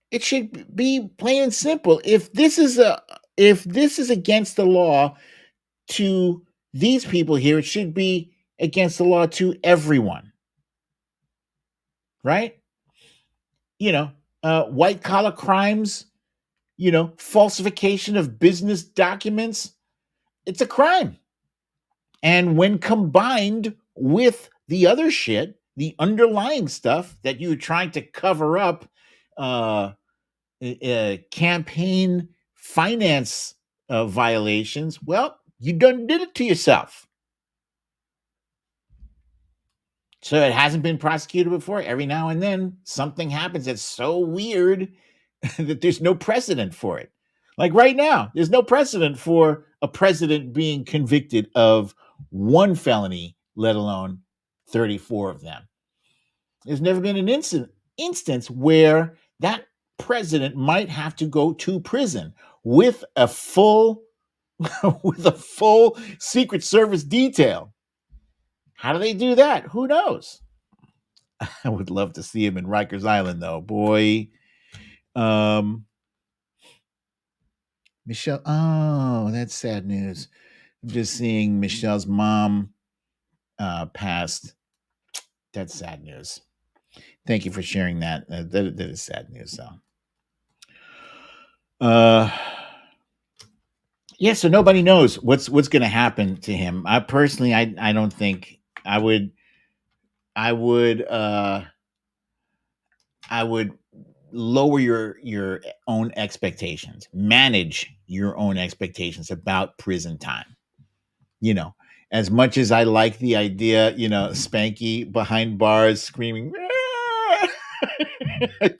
It should be plain and simple. If this is against the law to these people here, it should be against the law to everyone. Right? White collar crimes, falsification of business documents, it's a crime. And when combined with the other shit, the underlying stuff that you're trying to cover up, campaign finance violations, well, you done did it to yourself. So it hasn't been prosecuted before. Every now and then something happens that's so weird that there's no precedent for it. Like right now, there's no precedent for a president being convicted of one felony, let alone 34 of them. There's never been an instance where that president might have to go to prison with a full Secret Service detail. How do they do that? Who knows? I would love to see him in Rikers Island, though. Boy. Michelle. Oh, that's sad news. I'm just seeing Michelle's mom passed. That's sad news. Thank you for sharing that. That is sad news, though. Yeah, so nobody knows what's going to happen to him. I personally, I don't think I would lower your own expectations, manage your own expectations about prison time. As much as I like the idea, Spanky behind bars screaming, I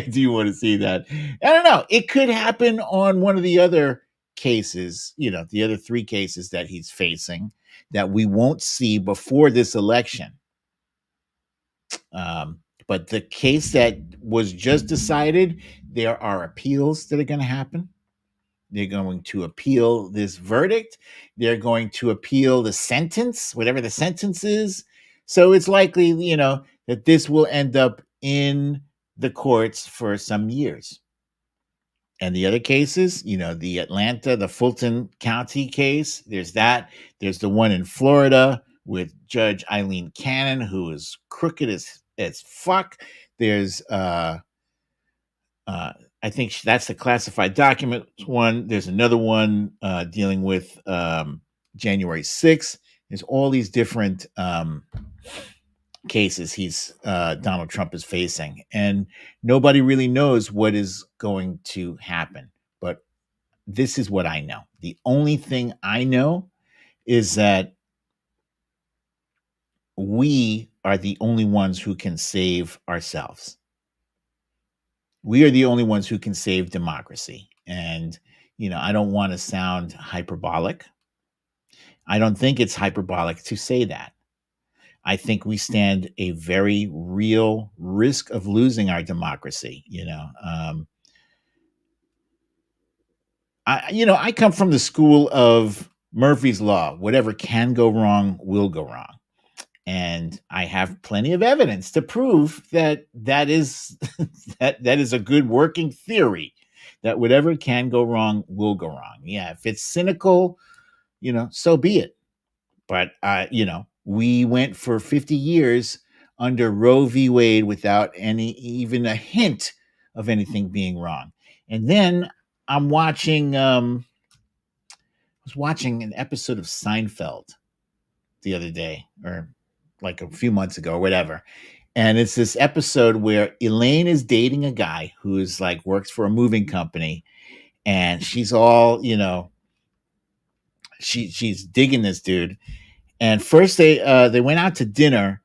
do want to see that. I don't know. It could happen on one of the other cases, the other 3 cases that he's facing that we won't see before this election. But the case that was just decided, there are appeals that are going to happen. They're going to appeal this verdict. They're going to appeal the sentence, whatever the sentence is. So it's likely, that this will end up in the courts for some years. And the other cases, the Atlanta, the Fulton County case, there's that. There's the one in Florida with Judge Eileen Cannon, who is crooked as fuck. There's I think that's the classified document one. There's another one dealing with January 6th. There's all these different cases Donald Trump is facing, and nobody really knows what is going to happen. But this is what I know. The only thing I know is that we are the only ones who can save ourselves. We are the only ones who can save democracy. And, I don't want to sound hyperbolic. I don't think it's hyperbolic to say that. I think we stand a very real risk of losing our democracy. I come from the school of Murphy's Law. Whatever can go wrong will go wrong. And I have plenty of evidence to prove that is that is a good working theory, that whatever can go wrong will go wrong. Yeah, if it's cynical, so be it. But we went for 50 years under Roe v. Wade without even a hint of anything being wrong. And then I was watching an episode of Seinfeld the other day, or like a few months ago or whatever. And it's this episode where Elaine is dating a guy who's like works for a moving company, and she's all, she's digging this dude. And first they went out to dinner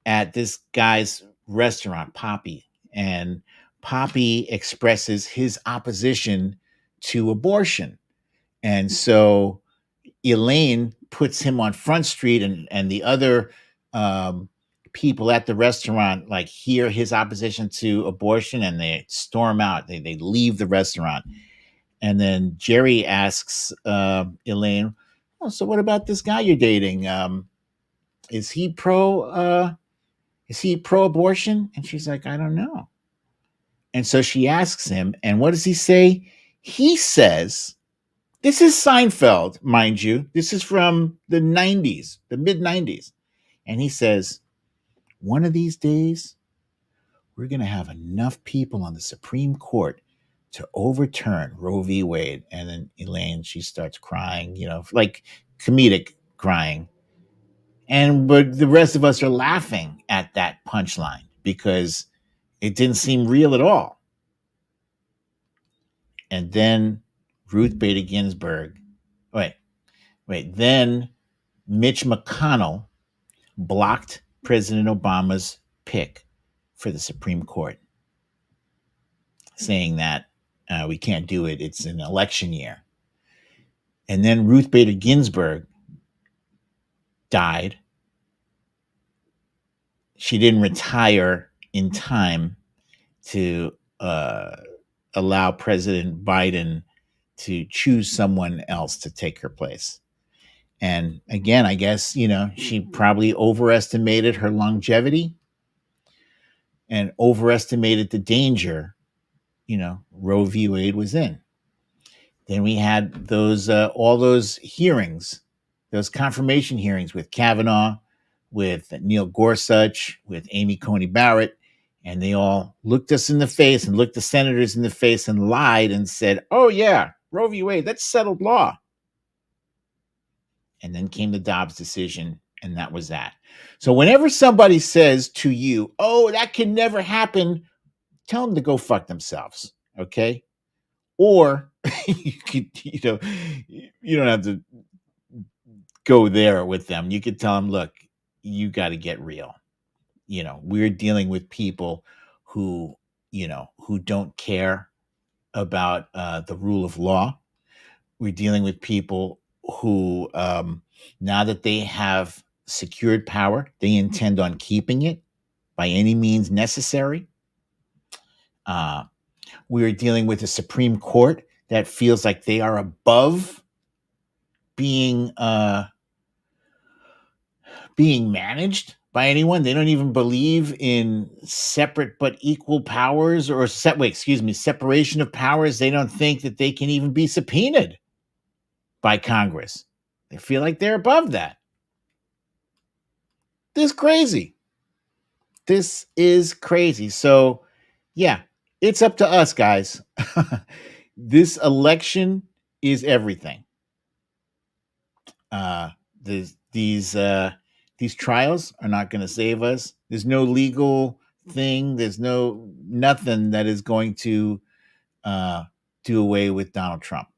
at this guy's restaurant, Poppy, and Poppy expresses his opposition to abortion. And so Elaine puts him on Front Street, and the other people at the restaurant like hear his opposition to abortion, and they storm out. They leave the restaurant. And then Jerry asks Elaine, "Oh, so what about this guy you're dating? Is he pro abortion?" And she's like, "I don't know." And so she asks him, and what does he say? He says, this is Seinfeld, mind you. This is from the 90s, the mid 90s. And he says, "One of these days, we're going to have enough people on the Supreme Court to overturn Roe v. Wade." And then Elaine, she starts crying, like comedic crying. But the rest of us are laughing at that punchline because it didn't seem real at all. And then Ruth Bader Ginsburg, then Mitch McConnell blocked President Obama's pick for the Supreme Court, saying that we can't do it. It's an election year. And then Ruth Bader Ginsburg died. She didn't retire in time to allow President Biden to choose someone else to take her place. And again, I guess, she probably overestimated her longevity and overestimated the danger, Roe v. Wade was in. Then we had those all those hearings, those confirmation hearings with Kavanaugh, with Neil Gorsuch, with Amy Coney Barrett, and they all looked us in the face and looked the senators in the face and lied and said, "Oh yeah, Roe v. Wade, that's settled law." And then came the Dobbs decision, and that was that. So whenever somebody says to you, "Oh, that can never happen," tell them to go fuck themselves, okay? Or you could, you don't have to go there with them. You could tell them, "Look, you got to get real. We're dealing with people who don't care about the rule of law. We're dealing with people who, now that they have secured power, they intend on keeping it by any means necessary. We're dealing with a Supreme Court that feels like they are above being managed by anyone. They don't even believe in separate but equal powers, or separation of powers. They don't think that they can even be subpoenaed by Congress. They feel like they're above that. This is crazy. So, yeah, it's up to us, guys. This election is everything. These trials are not going to save us. There's no legal thing. There's nothing that is going to do away with Donald Trump.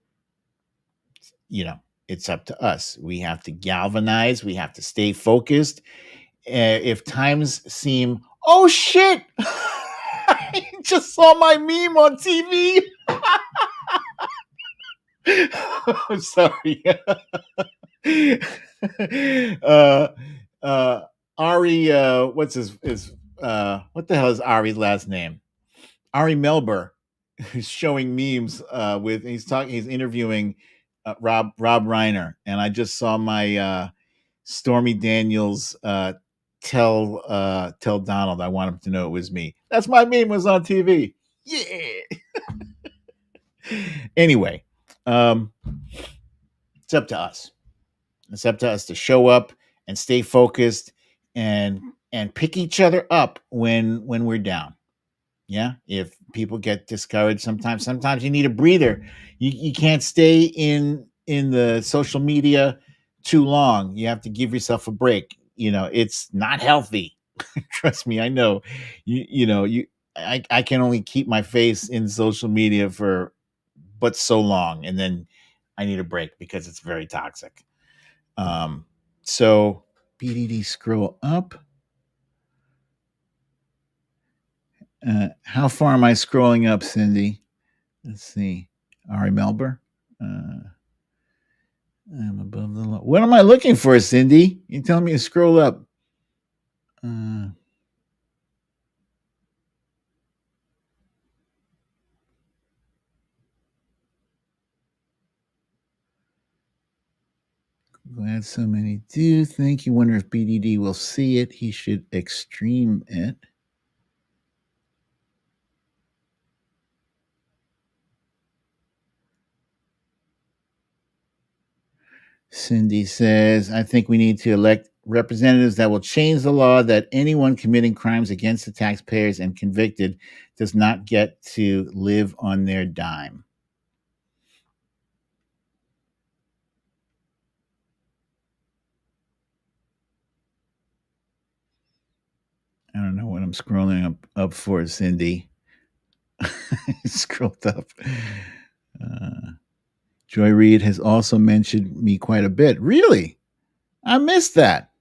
It's up to us. We have to galvanize. We have to stay focused. If times seem, oh shit, I just saw my meme on TV. I'm sorry. Ari, what's his what the hell is Ari's last name? Ari Melber, who's showing memes he's interviewing Rob Reiner, and I just saw my Stormy Daniels tell Donald I want him to know it was me. That's my meme was on TV. Yeah. Anyway, it's up to us. It's up to us to show up and stay focused and pick each other up when we're down. Yeah, if people get discouraged, sometimes you need a breather. You can't stay in the social media too long. You have to give yourself a break. It's not healthy. Trust me, I know. I can only keep my face in social media for but so long, and then I need a break because it's very toxic. So BDD, scroll up. How far am I scrolling up, Cindy? Let's see. Ari Melber. I'm above the line. What am I looking for, Cindy? You telling me to scroll up? Glad so many do. Thank you. Wonder if BDD will see it. He should extreme it. Cindy says, I think we need to elect representatives that will change the law that anyone committing crimes against the taxpayers and convicted does not get to live on their dime. I don't know what I'm scrolling up for, Cindy. Scrolled up. Joy Reid has also mentioned me quite a bit. Really? I missed that.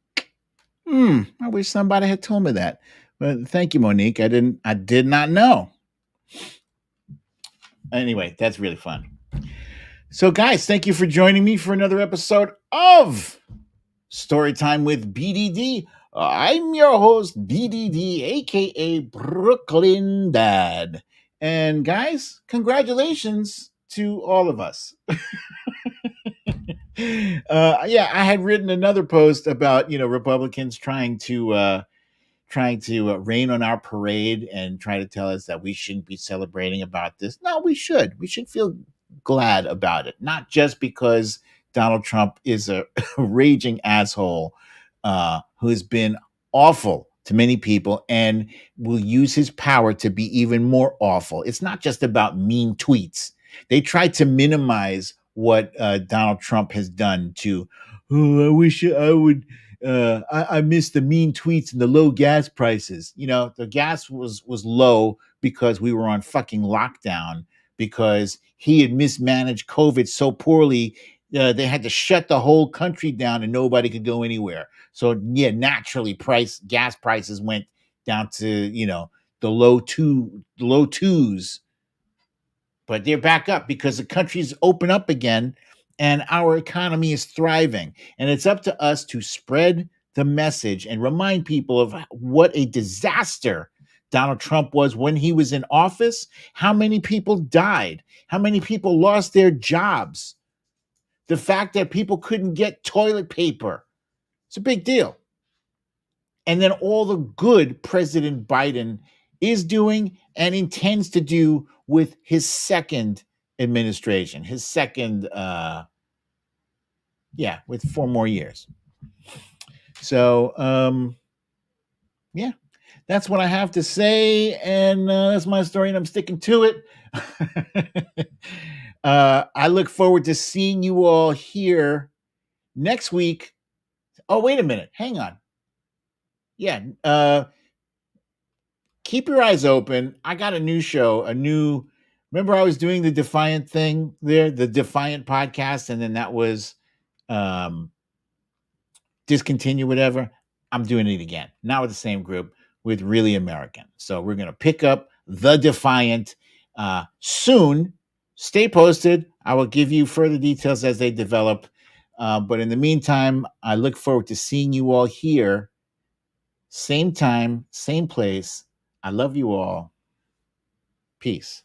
I wish somebody had told me that. But thank you, Monique. I did not know. Anyway, that's really fun. So, guys, thank you for joining me for another episode of Storytime with BDD. I'm your host, BDD, aka Brooklyn Dad. And guys, congratulations to all of us. I had written another post about Republicans trying to rain on our parade and try to tell us that we shouldn't be celebrating about this. No, we should. We should feel glad about it, not just because Donald Trump is a raging asshole who's been awful to many people and will use his power to be even more awful. It's not just about mean tweets. They tried to minimize what Donald Trump has done to, I wish I would, I miss the mean tweets and the low gas prices. The gas was low because we were on fucking lockdown because he had mismanaged COVID so poorly. They had to shut the whole country down and nobody could go anywhere. So yeah, naturally gas prices went down to, the low twos, but they're back up because the country's open up again and our economy is thriving. And it's up to us to spread the message and remind people of what a disaster Donald Trump was when he was in office, how many people died, how many people lost their jobs. The fact that people couldn't get toilet paper. It's a big deal. And then all the good President Biden is doing and intends to do with his second administration, his second, with 4 more years. So, that's what I have to say. And that's my story, and I'm sticking to it. I look forward to seeing you all here Next week. Oh, wait a minute. Hang on. Yeah. Keep your eyes open. I got a new show, remember I was doing the Defiant thing there, the Defiant podcast, and then that was discontinue, whatever. I'm doing it again, not with the same group, with Really American. So we're going to pick up the Defiant soon. Stay posted. I will give you further details as they develop. But in the meantime, I look forward to seeing you all here. Same time, same place. I love you all. Peace.